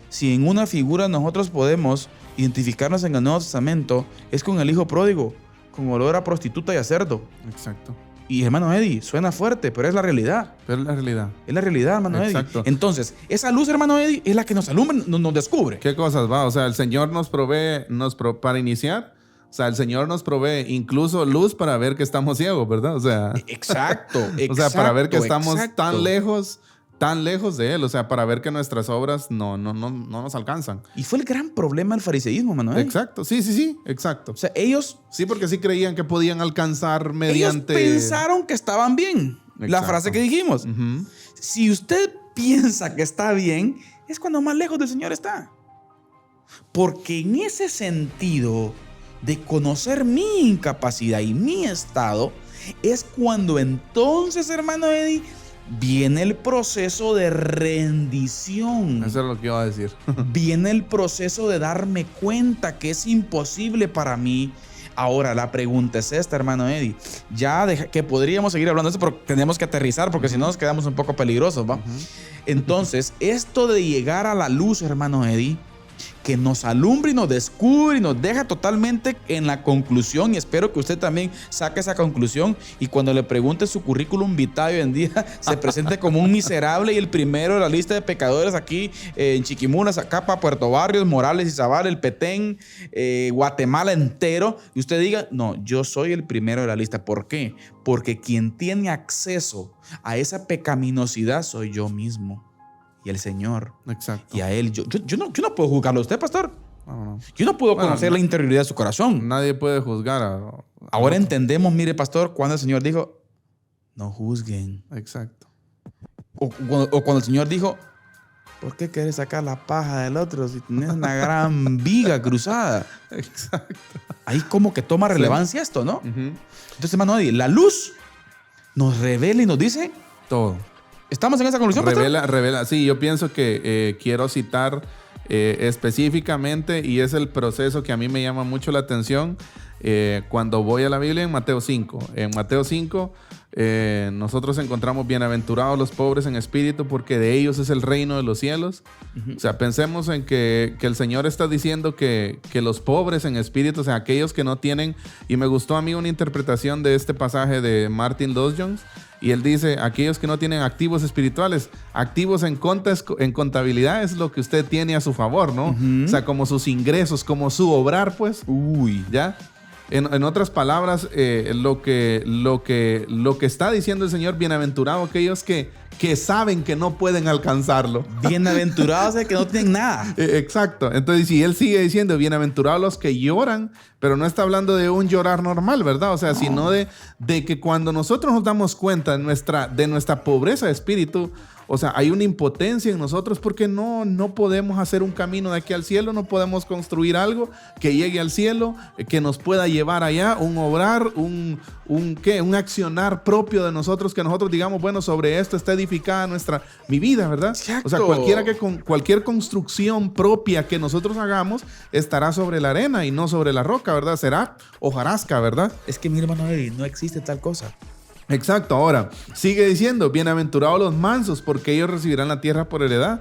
Si en una figura nosotros podemos identificarnos en el Nuevo Testamento, es con el hijo pródigo, con olor a prostituta y a cerdo. Exacto. Y hermano Eddie, suena fuerte, pero es la realidad. Pero es la realidad. Es la realidad, hermano Exacto. Eddie. Entonces, esa luz, hermano Eddie, es la que nos alumbra, nos descubre. ¿Qué cosas va? O sea, el Señor nos provee, para iniciar. O sea, el Señor nos provee incluso luz para ver que estamos ciegos, ¿verdad? O sea, Exacto, o sea, para ver que estamos exacto. tan lejos tan lejos de Él, o sea, para ver que nuestras obras no nos alcanzan. Y fue el gran problema del fariseísmo, Manuel. Exacto, sí, exacto. O sea, ellos... Sí, porque sí creían que podían alcanzar mediante... Ellos pensaron que estaban bien. La Exacto. frase que dijimos. Ujú. Si usted piensa que está bien, es cuando más lejos del Señor está. Porque en ese sentido de conocer mi incapacidad y mi estado, es cuando entonces, hermano Eddie, viene el proceso de rendición. Eso es lo que iba a decir. Viene el proceso de darme cuenta que es imposible para mí. Ahora, la pregunta es esta, hermano Eddie. Que podríamos seguir hablando de esto, pero tenemos que aterrizar porque si no nos quedamos un poco peligrosos, ¿va? Entonces, esto de llegar a la luz, hermano Eddie, que nos alumbre y nos descubre y nos deja totalmente en la conclusión, y espero que usted también saque esa conclusión y cuando le pregunte su currículum vitae hoy en día se presente como un miserable y el primero de la lista de pecadores aquí en Chiquimulas, acá para Puerto Barrios, Morales, Izabal, el Petén, Guatemala entero, y usted diga, no, yo soy el primero de la lista. ¿Por qué? Porque quien tiene acceso a esa pecaminosidad soy yo mismo y el Señor. Exacto. Y a Él, yo no puedo juzgarlo a usted, pastor. No. Yo no puedo conocer la interioridad de su corazón. Nadie puede juzgar Ahora entendemos, mire, pastor, cuando el Señor dijo, no juzguen. Exacto. O cuando el Señor dijo, ¿por qué quieres sacar la paja del otro si tienes una gran viga cruzada? Exacto. Ahí como que toma relevancia esto, ¿no? Ujú. Entonces, hermano Eddie, la luz nos revela y nos dice, Todo. ¿estamos en esa conclusión, pastor? Revela. Sí, yo pienso que quiero citar específicamente, y es el proceso que a mí me llama mucho la atención cuando voy a la Biblia en Mateo 5. En Mateo 5 nosotros encontramos bienaventurados los pobres en espíritu porque de ellos es el reino de los cielos. O sea, pensemos en que el Señor está diciendo que los pobres en espíritu, o sea, aquellos que no tienen, y me gustó a mí una interpretación de este pasaje de Martin Lloyd-Jones, y él dice, aquellos que no tienen activos espirituales, activos en contabilidad es lo que usted tiene a su favor, ¿no? O sea, como sus ingresos, como su obrar, pues. Uy. ¿Ya? En otras palabras, lo que está diciendo el Señor, bienaventurado aquellos que saben que no pueden alcanzarlo. Bienaventurados es que no tienen nada. Exacto. Entonces, si él sigue diciendo, bienaventurados los que lloran, pero no está hablando de un llorar normal, ¿verdad? O sea, sino de que cuando nosotros nos damos cuenta de nuestra pobreza de espíritu, o sea, hay una impotencia en nosotros porque no podemos hacer un camino de aquí al cielo, no podemos construir algo que llegue al cielo, que nos pueda llevar allá, un obrar, un accionar propio de nosotros, que nosotros digamos, bueno, sobre esto está edificada mi vida, ¿verdad? Exacto. O sea, cualquier construcción propia que nosotros hagamos estará sobre la arena y no sobre la roca, ¿verdad? Será hojarasca, ¿verdad? Es que, mi hermano, no existe tal cosa. Exacto. Ahora, sigue diciendo, bienaventurados los mansos, porque ellos recibirán la tierra por heredad.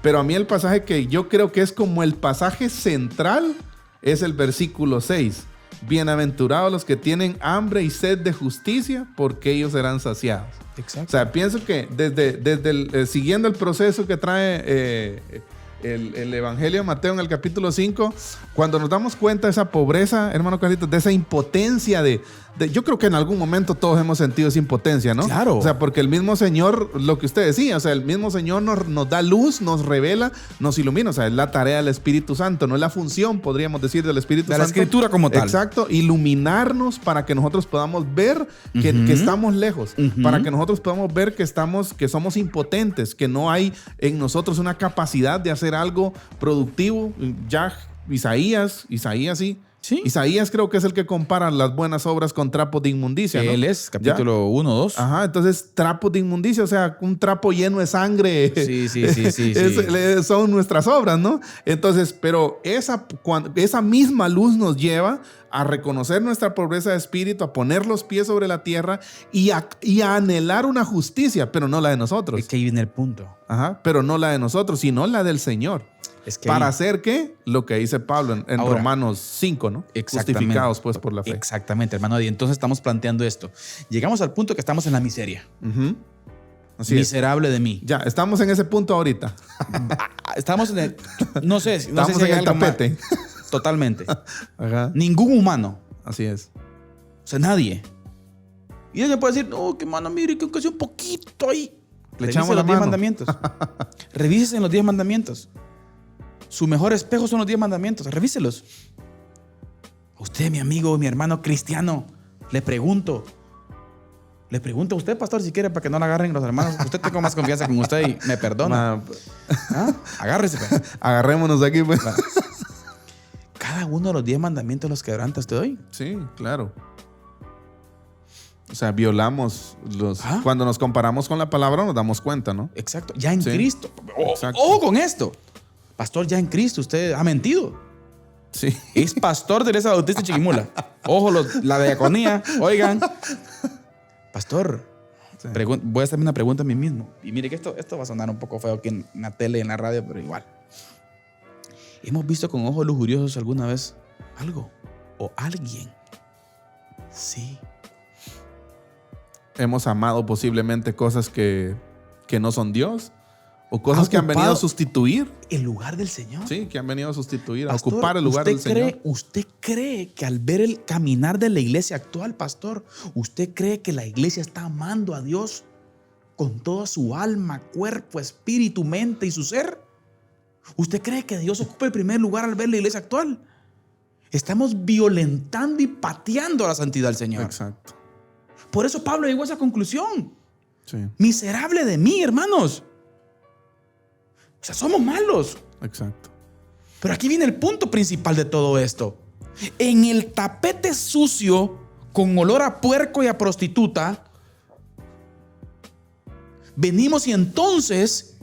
Pero a mí el pasaje que yo creo que es como el pasaje central es el versículo 6. Bienaventurados los que tienen hambre y sed de justicia, porque ellos serán saciados. Exacto. O sea, pienso que siguiendo el proceso que trae el Evangelio de Mateo en el capítulo 5, cuando nos damos cuenta de esa pobreza, hermano Carlitos, de esa impotencia yo creo que en algún momento todos hemos sentido esa impotencia, ¿no? Claro. O sea, porque el mismo Señor, lo que usted decía, o sea, el mismo Señor nos da luz, nos revela, nos ilumina. O sea, es la tarea del Espíritu Santo, no es la función, podríamos decir, del Espíritu Santo. De la Escritura como tal. Exacto, iluminarnos para que nosotros podamos ver que estamos lejos, para que nosotros podamos ver que somos impotentes, que no hay en nosotros una capacidad de hacer algo productivo. Ya Isaías sí. Sí. Isaías creo que es el que compara las buenas obras con trapos de inmundicia, ¿no? Él es, capítulo 1, 2. Ajá, entonces trapos de inmundicia, o sea, un trapo lleno de sangre. Sí. Son nuestras obras, ¿no? Entonces, pero esa misma luz nos lleva a reconocer nuestra pobreza de espíritu, a poner los pies sobre la tierra y a anhelar una justicia, pero no la de nosotros. Es que ahí viene el punto. Ajá, pero no la de nosotros, sino la del Señor. Es que para hacer ¿qué? Lo que dice Pablo en Ahora, Romanos 5, ¿no? Exactamente. Justificados pues por la fe. Exactamente, hermano. Y entonces estamos planteando esto. Llegamos al punto que estamos en la miseria. Así Miserable es. de mí. Ya, estamos en ese punto ahorita. Estamos en el... No sé si Estamos en hay el algo más. tapete. Totalmente. Ajá. Ningún humano. Así es. O sea, nadie. Y alguien puede decir, no, que mano, mire, que aunque sea un poquito ahí. Le Revise echamos los la 10 mano. mandamientos. Revísese en los 10 mandamientos. Su mejor espejo son los 10 mandamientos. Revíselos. A usted, mi amigo, mi hermano cristiano, le pregunto a usted, pastor, si quiere, para que no la agarren los hermanos. Usted tengo más confianza con usted y me perdona. ¿Ah? Agárrese. Pues. Agarrémonos de aquí, pues. Cada uno de los 10 mandamientos los quebranta usted hoy. Sí, claro. O sea, violamos los... ¿Ah? Cuando nos comparamos con la palabra nos damos cuenta, ¿no? Exacto. Ya en Sí. Cristo. Exacto. Ojo con esto. Pastor, ya en Cristo usted ha mentido. Sí. Es pastor de Iglesia Bautista de Chiquimula. Ojo, la diaconía. Oigan. Pastor, Sí. voy a hacerme una pregunta a mí mismo. Y mire que esto va a sonar un poco feo aquí en la tele y en la radio, pero igual. ¿Hemos visto con ojos lujuriosos alguna vez algo? ¿O alguien? Sí. Hemos amado posiblemente cosas que no son Dios. O cosas que han venido a sustituir. El lugar del Señor. Sí, que han venido a sustituir, Pastor, a ocupar el lugar del Señor. ¿Usted cree que al ver el caminar de la iglesia actual, pastor, usted cree que la iglesia está amando a Dios con toda su alma, cuerpo, espíritu, mente y su ser? ¿Usted cree que Dios ocupa el primer lugar al ver la iglesia actual? Estamos violentando y pateando a la santidad del Señor. Exacto. Por eso Pablo llegó a esa conclusión. Sí, Miserable de mí, hermanos. O sea, somos malos. exacto. Pero aquí viene el punto principal de todo esto. En el tapete sucio, con olor a puerco y a prostituta, venimos y entonces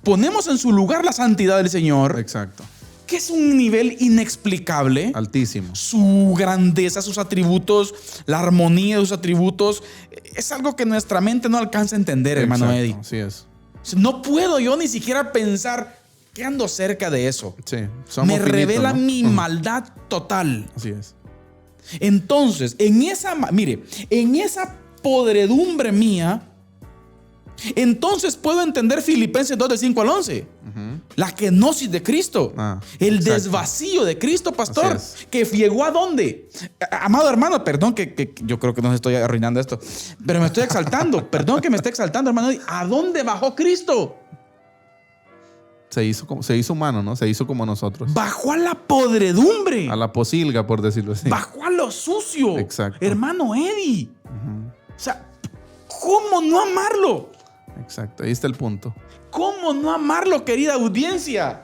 ponemos en su lugar la santidad del Señor, Exacto. que es un nivel inexplicable. Altísimo. Su grandeza, sus atributos, la armonía de sus atributos, es algo que nuestra mente no alcanza a entender, hermano Exacto, Eddie. así es. No puedo yo ni siquiera pensar que ando cerca de eso. Sí, somos Me finitos, revela ¿no? mi maldad total. Así es. Entonces, en esa podredumbre mía, entonces puedo entender Filipenses 2, del 5 al 11. La kenosis de Cristo. El exacto. desvacío de Cristo, pastor. Así Que llegó a dónde? Amado hermano, perdón que yo creo que no estoy arruinando esto, pero me estoy exaltando. Perdón que me esté exaltando, hermano. ¿A dónde bajó Cristo? Se hizo humano, ¿no? Se hizo como nosotros. Bajó a la podredumbre. A la posilga, por decirlo así. Bajó a lo sucio. Exacto. Hermano Eddie. O sea, ¿cómo no amarlo? Exacto, ahí está el punto. ¿Cómo no amarlo, querida audiencia?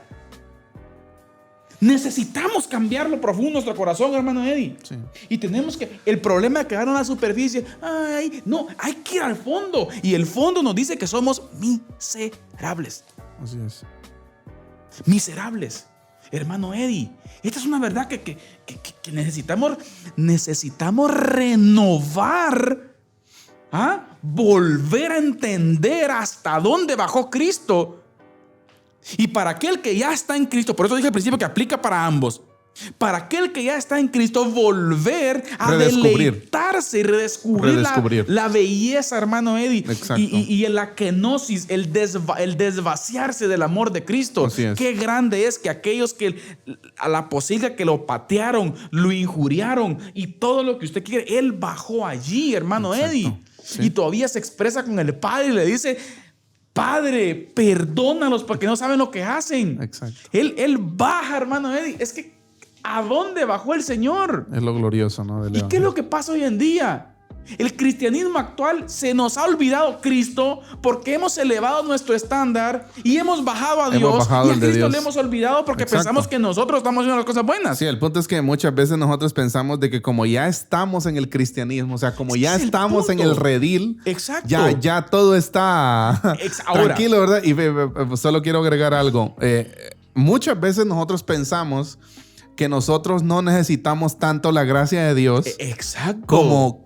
Necesitamos cambiar lo profundo de nuestro corazón, hermano Eddie. Sí. Y tenemos que... El problema de quedar en la superficie... Ay, no, hay que ir al fondo. Y el fondo nos dice que somos miserables. Así es. Miserables. Hermano Eddie, esta es una verdad que necesitamos renovar. Volver a entender hasta dónde bajó Cristo. Y para aquel que ya está en Cristo, por eso dije al principio que aplica para ambos. Para aquel que ya está en Cristo, volver a deleitarse y redescubrir. La belleza, hermano Eddie. Exacto. Y la kenosis, el desvaciarse del amor de Cristo. Así es. Qué grande es que aquellos que a la posilga que lo patearon, lo injuriaron y todo lo que usted quiere, Él bajó allí, hermano Exacto. Eddie. Sí. Y todavía se expresa con el Padre y le dice: Padre, perdónalos porque no saben lo que hacen. Exacto. Él baja, hermano Eddie. Es que ¿a dónde bajó el Señor? Es lo glorioso, ¿no? ¿Y qué es lo que pasa hoy en día? El cristianismo actual se nos ha olvidado Cristo porque hemos elevado nuestro estándar y hemos bajado a Dios. Y a Cristo le hemos olvidado porque pensamos que nosotros estamos haciendo las cosas buenas. Sí, el punto es que muchas veces nosotros pensamos de que como ya estamos en el cristianismo, o sea, como ya estamos en el redil, exacto, ya todo está tranquilo, ¿verdad? Y solo quiero agregar algo. Muchas veces nosotros pensamos que nosotros no necesitamos tanto la gracia de Dios. Exacto.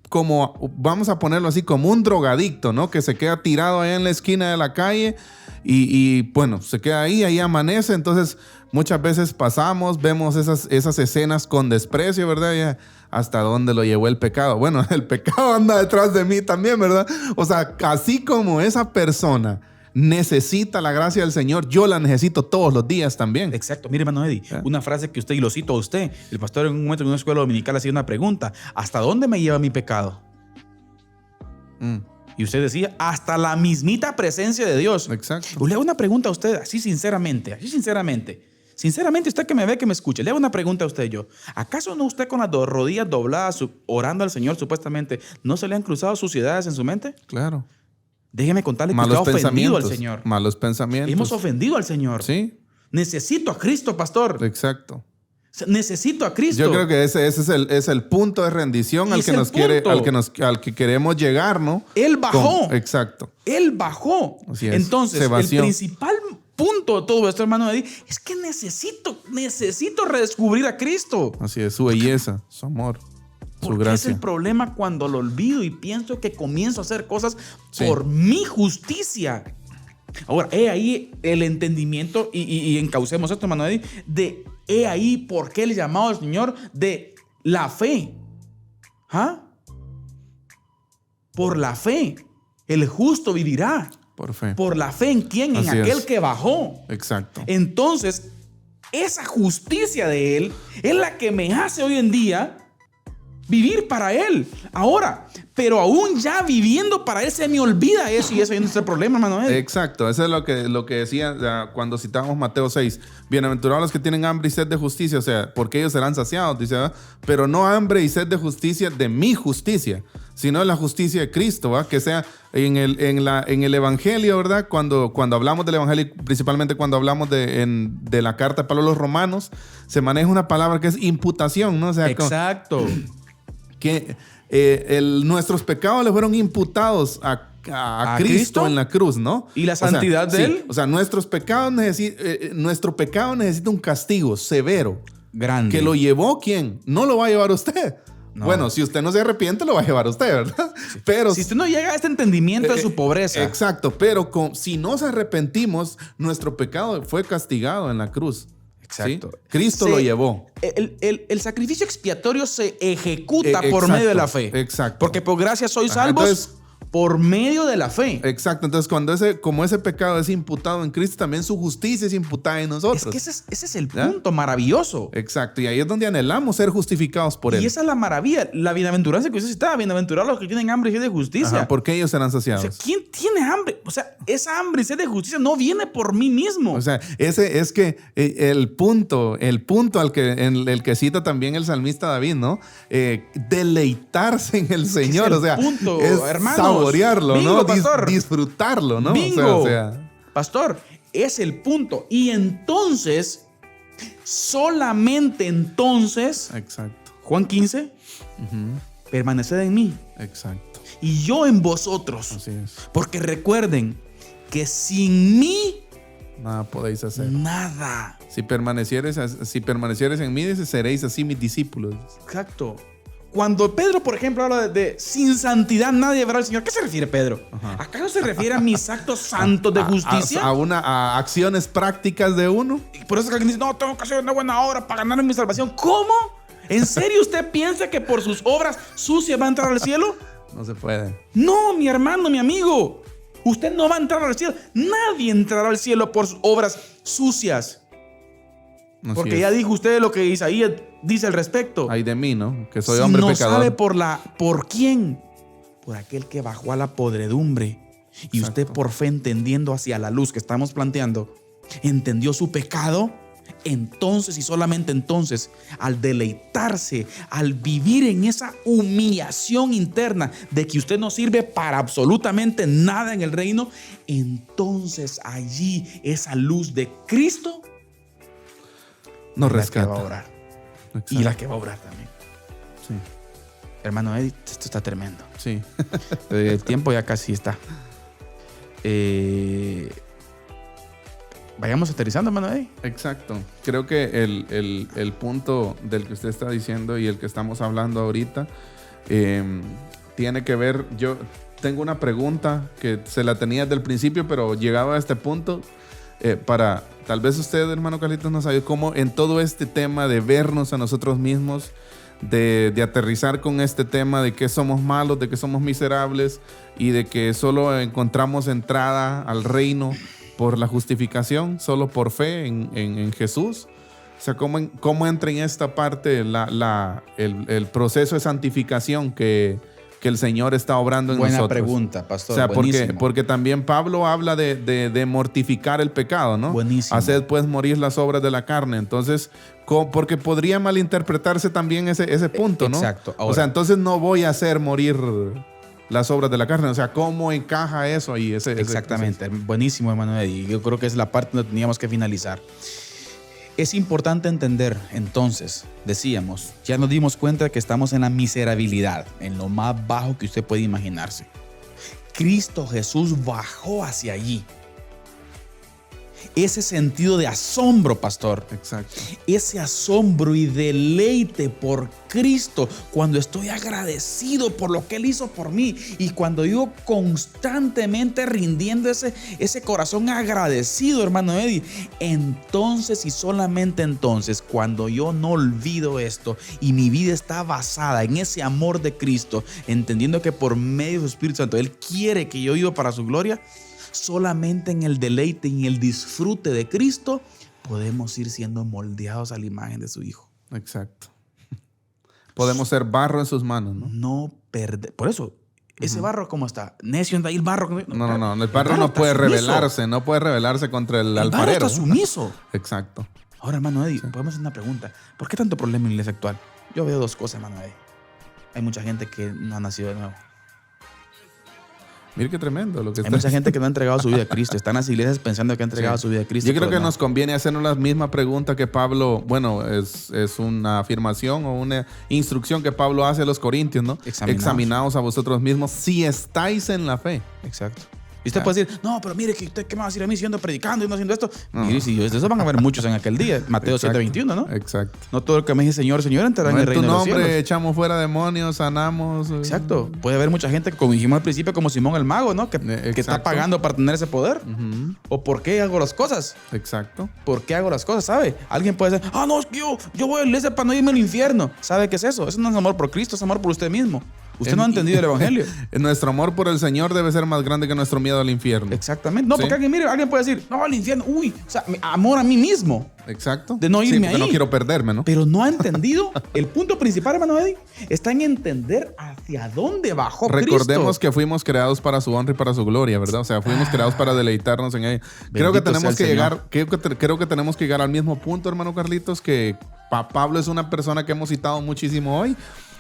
Como vamos a ponerlo así, como un drogadicto, ¿no? Que se queda tirado ahí en la esquina de la calle y bueno, se queda ahí amanece. Entonces, muchas veces pasamos, vemos esas escenas con desprecio, ¿verdad? Ya, ¿hasta dónde lo llevó el pecado? Bueno, el pecado anda detrás de mí también, ¿verdad? O sea, así como esa persona necesita la gracia del Señor, yo la necesito todos los días también. Exacto. Mire, hermano Eddie, una frase que usted, y lo cito a usted, el pastor en un momento en una escuela dominical hacía una pregunta: ¿hasta dónde me lleva mi pecado? Y usted decía, hasta la mismita presencia de Dios. Exacto. Yo le hago una pregunta a usted, así sinceramente. Sinceramente, usted que me ve, que me escuche, le hago una pregunta a usted yo. ¿Acaso no usted con las rodillas dobladas, orando al Señor supuestamente, no se le han cruzado suciedades en su mente? Claro. Déjeme contarle que Malos usted ha ofendido al pensamientos. Señor. Malos pensamientos. Hemos ofendido al Señor. Sí. Necesito a Cristo, pastor. Exacto. Necesito a Cristo. Yo creo que ese es el punto de rendición al que nos quiere, al que queremos llegar, ¿no? Él bajó. Exacto. Él bajó. Así es. Entonces, Se el vació. principal punto de todo esto, hermano Eddie, es que necesito redescubrir a Cristo. Así es, su belleza, su amor, su Porque gracia. es el problema cuando lo olvido y pienso que comienzo a hacer cosas Sí. por mi justicia. Ahora, he ahí el entendimiento y encaucemos esto, hermano Eddie, de he ahí por qué el llamado del Señor de la fe. ¿Ah? Por la fe, el justo vivirá. Por fe. ¿Por la fe en quién? En Así aquel es. que bajó. Exacto. Entonces, esa justicia de Él es la que me hace hoy en día vivir para Él. Ahora, pero aún ya viviendo para Él se me olvida eso y eso es nuestro problema, hermano Eddie. Exacto, eso es lo que decía cuando citábamos Mateo 6. Bienaventurados los que tienen hambre y sed de justicia, o sea, porque ellos serán saciados, dice, ¿verdad? Pero no hambre y sed de justicia de mi justicia, sino de la justicia de Cristo, ¿verdad? Que sea en el Evangelio, ¿verdad? Cuando hablamos del Evangelio, principalmente cuando hablamos de la carta de Pablo a los Romanos, se maneja una palabra que es imputación, ¿no? O sea, Exacto. que nuestros pecados le fueron imputados a Cristo en la cruz, ¿no? ¿Y la santidad de Él? O sea, nuestro pecado necesita un castigo severo. Grande. ¿Que lo llevó quién? No lo va a llevar usted. No. Bueno, si usted no se arrepiente, lo va a llevar usted, ¿verdad? Pero si usted no llega a este entendimiento de su pobreza. Exacto, pero si nos arrepentimos, nuestro pecado fue castigado en la cruz. Exacto. ¿Sí? Cristo lo llevó. El sacrificio expiatorio se ejecuta por Exacto, medio de la fe. Exacto. Porque por gracia sois Ajá, salvos entonces, por medio de la fe. Exacto. Entonces, como ese pecado es imputado en Cristo, también su justicia es imputada en nosotros. Es que ese es el ¿Ya? punto maravilloso. Exacto. Y ahí es donde anhelamos ser justificados por Él. Y esa es la maravilla, la bienaventuranza que usted citaba. Bienaventurados los que tienen hambre y sed de justicia. Ajá, porque ellos serán O sea, saciados. ¿quién tiene hambre? O sea, esa hambre y sed de justicia no viene por mí mismo. O sea, ese es que el punto en el que cita también el salmista David, ¿no? Deleitarse en el Señor, el o sea, punto, es hermanos. saborearlo, Bingo, ¿no? pastor. Disfrutarlo, ¿no? Bingo. O sea, Pastor, es el punto. Y entonces, solamente entonces, exacto. Juan 15, permaneced en mí Exacto. y yo en vosotros. Así es. Porque recuerden que sin mí, Nada podéis hacer. nada. Si permanecieres en mí, dice, seréis así mis discípulos. Exacto. Cuando Pedro, por ejemplo, habla de sin santidad nadie verá al Señor, ¿qué se refiere Pedro? Ajá. ¿Acaso se refiere a mis actos santos de justicia? A acciones prácticas de uno. Y por eso que alguien dice, no, tengo que hacer una buena obra para ganar mi salvación. ¿Cómo? ¿En serio usted piensa que por sus obras sucias va a entrar al cielo? No se puede. No, mi hermano, mi amigo. Usted no va a entrar al cielo. Nadie entrará al cielo por sus obras sucias. Así Porque es. ya dijo usted lo que Isaías dice al respecto. Ay de mí, ¿no? Que soy Si hombre no pecador. sabe por quién, por aquel que bajó a la podredumbre. Y Exacto. usted por fe entendiendo hacia la luz que estamos planteando, entendió su pecado. Entonces y solamente entonces, al deleitarse, al vivir en esa humillación interna de que usted no sirve para absolutamente nada en el reino, entonces allí esa luz de Cristo Nos la que va a rescata. orar. Exacto. Y la que va a obrar también. Sí. Hermano Edith, esto está tremendo. Sí. El tiempo ya casi está. Vayamos aterrizando, hermano Edith. Exacto. Creo que el punto del que usted está diciendo y el que estamos hablando ahorita tiene que ver. Yo tengo una pregunta que se la tenía desde el principio, pero llegaba a este punto para tal vez usted, hermano Carlitos, nos ayude cómo en todo este tema de vernos a nosotros mismos, de aterrizar con este tema de que somos malos, de que somos miserables y de que solo encontramos entrada al reino por la justificación, solo por fe en Jesús. O sea, ¿cómo entra en esta parte el proceso de santificación que que el Señor está obrando en Buena nosotros. pregunta, pastor. O sea, buenísimo. porque también Pablo habla de mortificar el pecado, ¿no? Buenísimo. Haced pues morir las obras de la carne. Entonces, porque podría malinterpretarse también ese punto, ¿no? Exacto. Ahora, o sea, entonces no voy a hacer morir las obras de la carne. O sea, ¿cómo encaja eso ahí? exactamente. Buenísimo, hermano Eddie. Yo creo que es la parte donde teníamos que finalizar. Es importante entender, entonces, decíamos, ya nos dimos cuenta de que estamos en la miserabilidad, en lo más bajo que usted puede imaginarse. Cristo Jesús bajó hacia allí. Ese sentido de asombro, pastor. Exacto. Ese asombro y deleite por Cristo, cuando estoy agradecido por lo que Él hizo por mí y cuando yo constantemente rindiendo ese corazón agradecido, hermano Eddie, entonces y solamente entonces, cuando yo no olvido esto y mi vida está basada en ese amor de Cristo, entendiendo que por medio de su Espíritu Santo Él quiere que yo viva para su gloria, solamente en el deleite y en el disfrute de Cristo podemos ir siendo moldeados a la imagen de su Hijo. Exacto. Podemos ser barro en sus manos, ¿no? No perder. Por eso, ese barro, ¿cómo está? Necio anda ahí el barro. No. El barro no puede rebelarse. No puede rebelarse contra el alfarero. El barro está sumiso. Exacto. Ahora, hermano Eddie, podemos hacer una pregunta. ¿Por qué tanto problema en la iglesia actual? Yo veo dos cosas, hermano Eddie. Hay mucha gente que no ha nacido de nuevo. Mira qué tremendo lo que Hay mucha gente que no ha entregado su vida a Cristo. Están en las iglesias pensando que ha entregado su vida a Cristo. Yo creo que nos conviene hacernos la misma pregunta que Pablo, bueno, es una afirmación o una instrucción que Pablo hace a los corintios, ¿no? Examinaos a vosotros mismos si estáis en la fe. Exacto. Y usted puede decir, no, pero mire, ¿qué me va a decir a mí siendo predicando y no haciendo esto? Mire, si de eso van a haber muchos en aquel día. Mateo 7:21, ¿no? Exacto. No todo el que me dice Señor, Señor entrará en el reino de los cielos. En tu nombre echamos fuera demonios, sanamos. Exacto. Puede haber mucha gente, como dijimos al principio, como Simón el mago, ¿no? Que está pagando para tener ese poder. ¿O por qué hago las cosas? Exacto. ¿Por qué hago las cosas? ¿Sabe? Alguien puede decir, no, es que yo voy a la iglesia para no irme al infierno. ¿Sabe qué es eso? Eso no es amor por Cristo, es amor por usted mismo. Usted no ha entendido el evangelio. Nuestro amor por el Señor debe ser más grande que nuestro miedo al infierno. Exactamente. No, porque alguien puede decir, no, al infierno, o sea, amor a mí mismo. Exacto. De no irme ahí. No quiero perderme, ¿no? Pero no ha entendido. El punto principal, hermano Eddie, está en entender hacia dónde bajó Cristo. Recordemos que fuimos creados para su honra y para su gloria, ¿verdad? O sea, fuimos creados para deleitarnos en ella. Creo que tenemos que llegar al mismo punto, hermano Carlitos, que Pablo es una persona que hemos citado muchísimo hoy.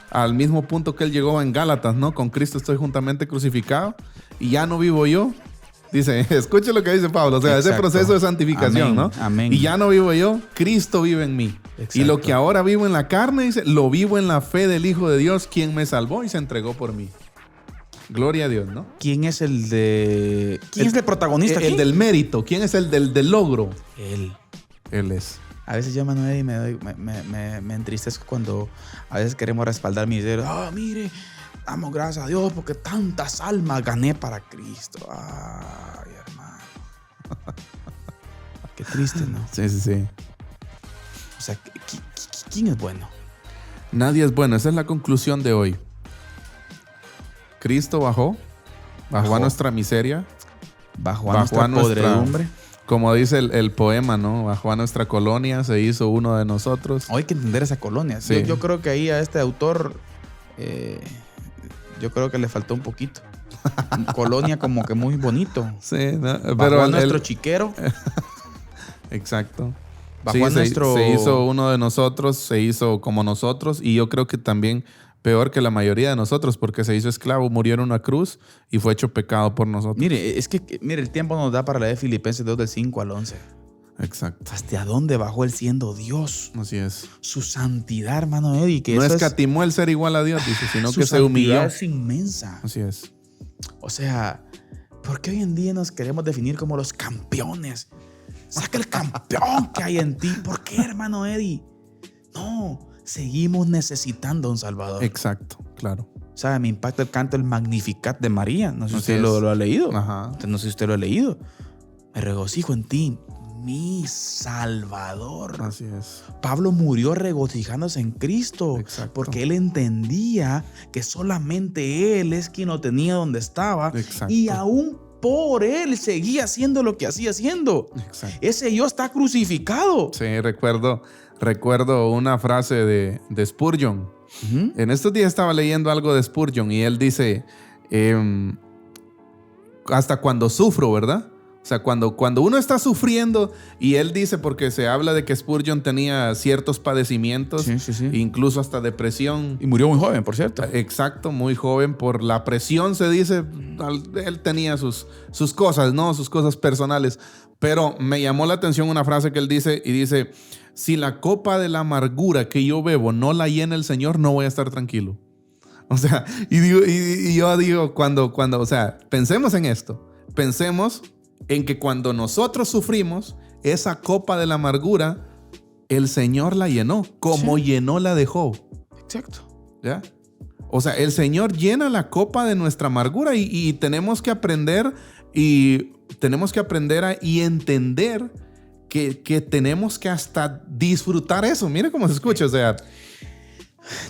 Al mismo punto que él llegó en Gálatas, ¿no? Con Cristo estoy juntamente crucificado y ya no vivo yo. Dice, escuche lo que dice Pablo, o sea, ese proceso de santificación, ¿no? Amén. Y ya no vivo yo, Cristo vive en mí. Exacto. Y lo que ahora vivo en la carne, dice, lo vivo en la fe del Hijo de Dios, quien me salvó y se entregó por mí. Gloria a Dios, ¿no? ¿Quién es el protagonista aquí? El del mérito. ¿Quién es el del logro? Él es. A veces yo, Manuel, y me entristezco cuando a veces queremos respaldar mi ser. Mire, damos gracias a Dios porque tantas almas gané para Cristo. Ay, hermano. Qué triste, ¿no? Sí. O sea, ¿quién es bueno? Nadie es bueno. Esa es la conclusión de hoy. Cristo bajó a nuestra miseria. Bajó a nuestra podredumbre. Como dice el poema, ¿no? Bajó a nuestra colonia, se hizo uno de nosotros. Hay que entender esa colonia. Sí. Yo creo que ahí a este autor, yo creo que le faltó un poquito. Colonia como que muy bonito. Sí, ¿no? Pero a nuestro chiquero. Exacto. Bajó a nuestro... Se hizo uno de nosotros, se hizo como nosotros, y yo creo que también peor que la mayoría de nosotros, porque se hizo esclavo, murió en una cruz y fue hecho pecado por nosotros. Mire, el tiempo nos da para leer Filipenses 2 del 5 al 11. Exacto. ¿Hasta dónde bajó él siendo Dios? Así es. Su santidad, hermano Eddie. Que no eso escatimó el ser igual a Dios, dice, sino que se Su humilló. santidad es inmensa. Así es. O sea, ¿por qué hoy en día nos queremos definir como los campeones? Saca el campeón que hay en ti. ¿Por qué, hermano Eddie? No, seguimos necesitando un Salvador. Exacto, claro. ¿Sabe? Me impacta el canto, el Magnificat de María. No sé si usted lo ha leído. Ajá. No sé si usted lo ha leído. Me regocijo en ti, mi Salvador. Así es. Pablo murió regocijándose en Cristo. Exacto. Porque él entendía que solamente él es quien lo tenía donde estaba. Exacto. Y aún por él seguía haciendo lo que hacía haciendo. Exacto. Ese yo está crucificado. Sí, recuerdo una frase de Spurgeon, En estos días estaba leyendo algo de Spurgeon y él dice, hasta cuando sufro, ¿verdad? O sea, cuando uno está sufriendo, y él dice, porque se habla de que Spurgeon tenía ciertos padecimientos, incluso hasta depresión. Y murió muy joven, por cierto. Exacto, muy joven. Por la presión, se dice, él tenía sus cosas, ¿no? Sus cosas personales. Pero me llamó la atención una frase que él dice, y dice, si la copa de la amargura que yo bebo no la llena el Señor, no voy a estar tranquilo. O sea, y yo digo, cuando, o sea, pensemos en esto. Pensemos en que cuando nosotros sufrimos, esa copa de la amargura, el Señor la llenó, como llenó la de Job. Exacto. ¿Ya? O sea, el Señor llena la copa de nuestra amargura y tenemos que aprender y entender que tenemos que hasta disfrutar eso. Mire cómo se escucha, o sea.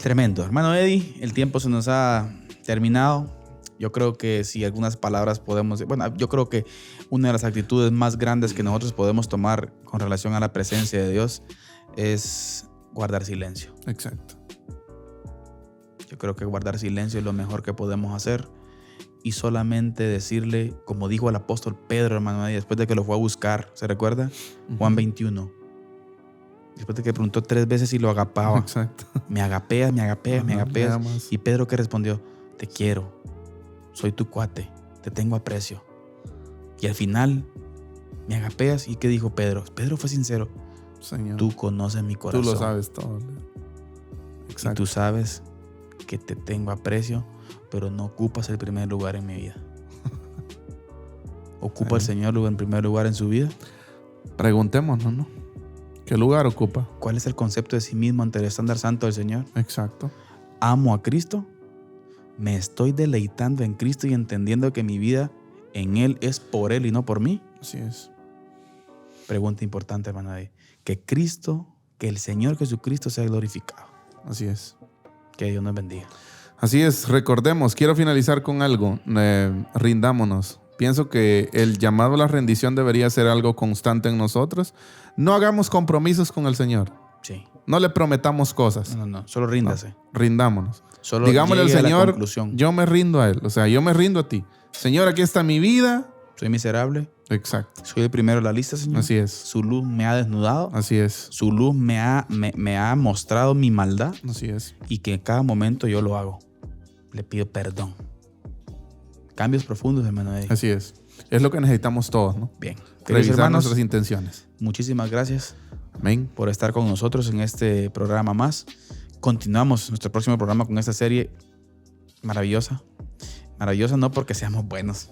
Tremendo. Hermano Eddie, el tiempo se nos ha terminado. Yo creo que si algunas palabras podemos... Bueno, yo creo que una de las actitudes más grandes que nosotros podemos tomar con relación a la presencia de Dios es guardar silencio. Exacto. Yo creo que guardar silencio es lo mejor que podemos hacer y solamente decirle, como dijo el apóstol Pedro, hermano Eddie, después de que lo fue a buscar, ¿se recuerda? Juan 21. Después de que preguntó 3 veces si lo agapaba. Exacto. Me agapeas, me agapeas, me agapeas. Y Pedro, ¿qué respondió? Te quiero. Soy tu cuate. Te tengo aprecio. Y al final, me agapeas. ¿Y qué dijo Pedro? Pedro fue sincero. Señor, tú conoces mi corazón. Tú lo sabes todo. Exacto. Y tú sabes que te tengo aprecio, pero no ocupas el primer lugar en mi vida. ¿Ocupa el Señor en primer lugar en su vida? Preguntémonos, ¿no? ¿Qué lugar ocupa? ¿Cuál es el concepto de sí mismo ante el estándar santo del Señor? Exacto. ¿Amo a Cristo? ¿Me estoy deleitando en Cristo y entendiendo que mi vida en Él es por Él y no por mí? Así es. Pregunta importante, hermano. Que el Señor Jesucristo sea glorificado. Así es. Que Dios nos bendiga. Así es. Recordemos, quiero finalizar con algo. Rindámonos. Pienso que el llamado a la rendición debería ser algo constante en nosotros. No hagamos compromisos con el Señor. Sí. No le prometamos cosas. No. Solo ríndase. No, rindámonos. Solo digámosle al Señor, yo me rindo a Él. O sea, yo me rindo a ti. Señor, aquí está mi vida. Soy miserable. Exacto. Soy el primero en la lista, Señor. Así es. Su luz me ha desnudado. Así es. Su luz me ha mostrado mi maldad. Así es. Y que en cada momento yo lo hago. Le pido perdón. Cambios profundos, hermano. Así es. Es lo que necesitamos todos, ¿no? Bien. Revisar hermanos, nuestras intenciones. Muchísimas gracias. Amén. Por estar con nosotros en este programa más. Continuamos nuestro próximo programa con esta serie maravillosa. Maravillosa no porque seamos buenos.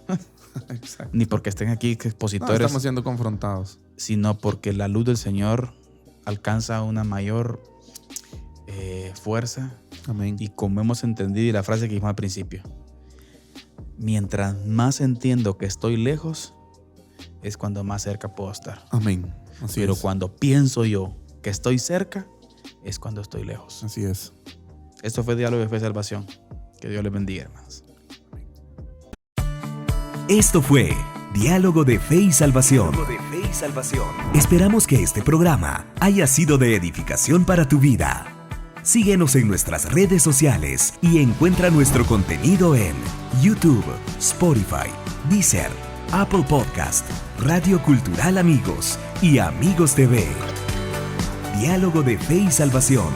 Exacto. Ni porque estén aquí expositores. No, estamos siendo confrontados. Sino porque la luz del Señor alcanza una mayor fuerza. Amén. Y como hemos entendido, y la frase que dijimos al principio, mientras más entiendo que estoy lejos, es cuando más cerca puedo estar. Amén. Así Pero es. cuando pienso yo que estoy cerca, es cuando estoy lejos. Así es. Esto fue Diálogo de Fe y Salvación. Que Dios les bendiga, hermanos. Esto fue Diálogo de Fe y Salvación. Esperamos que este programa haya sido de edificación para tu vida. Síguenos en nuestras redes sociales y encuentra nuestro contenido en YouTube, Spotify, Deezer, Apple Podcast, Radio Cultural Amigos y Amigos TV. Diálogo de Fe y Salvación.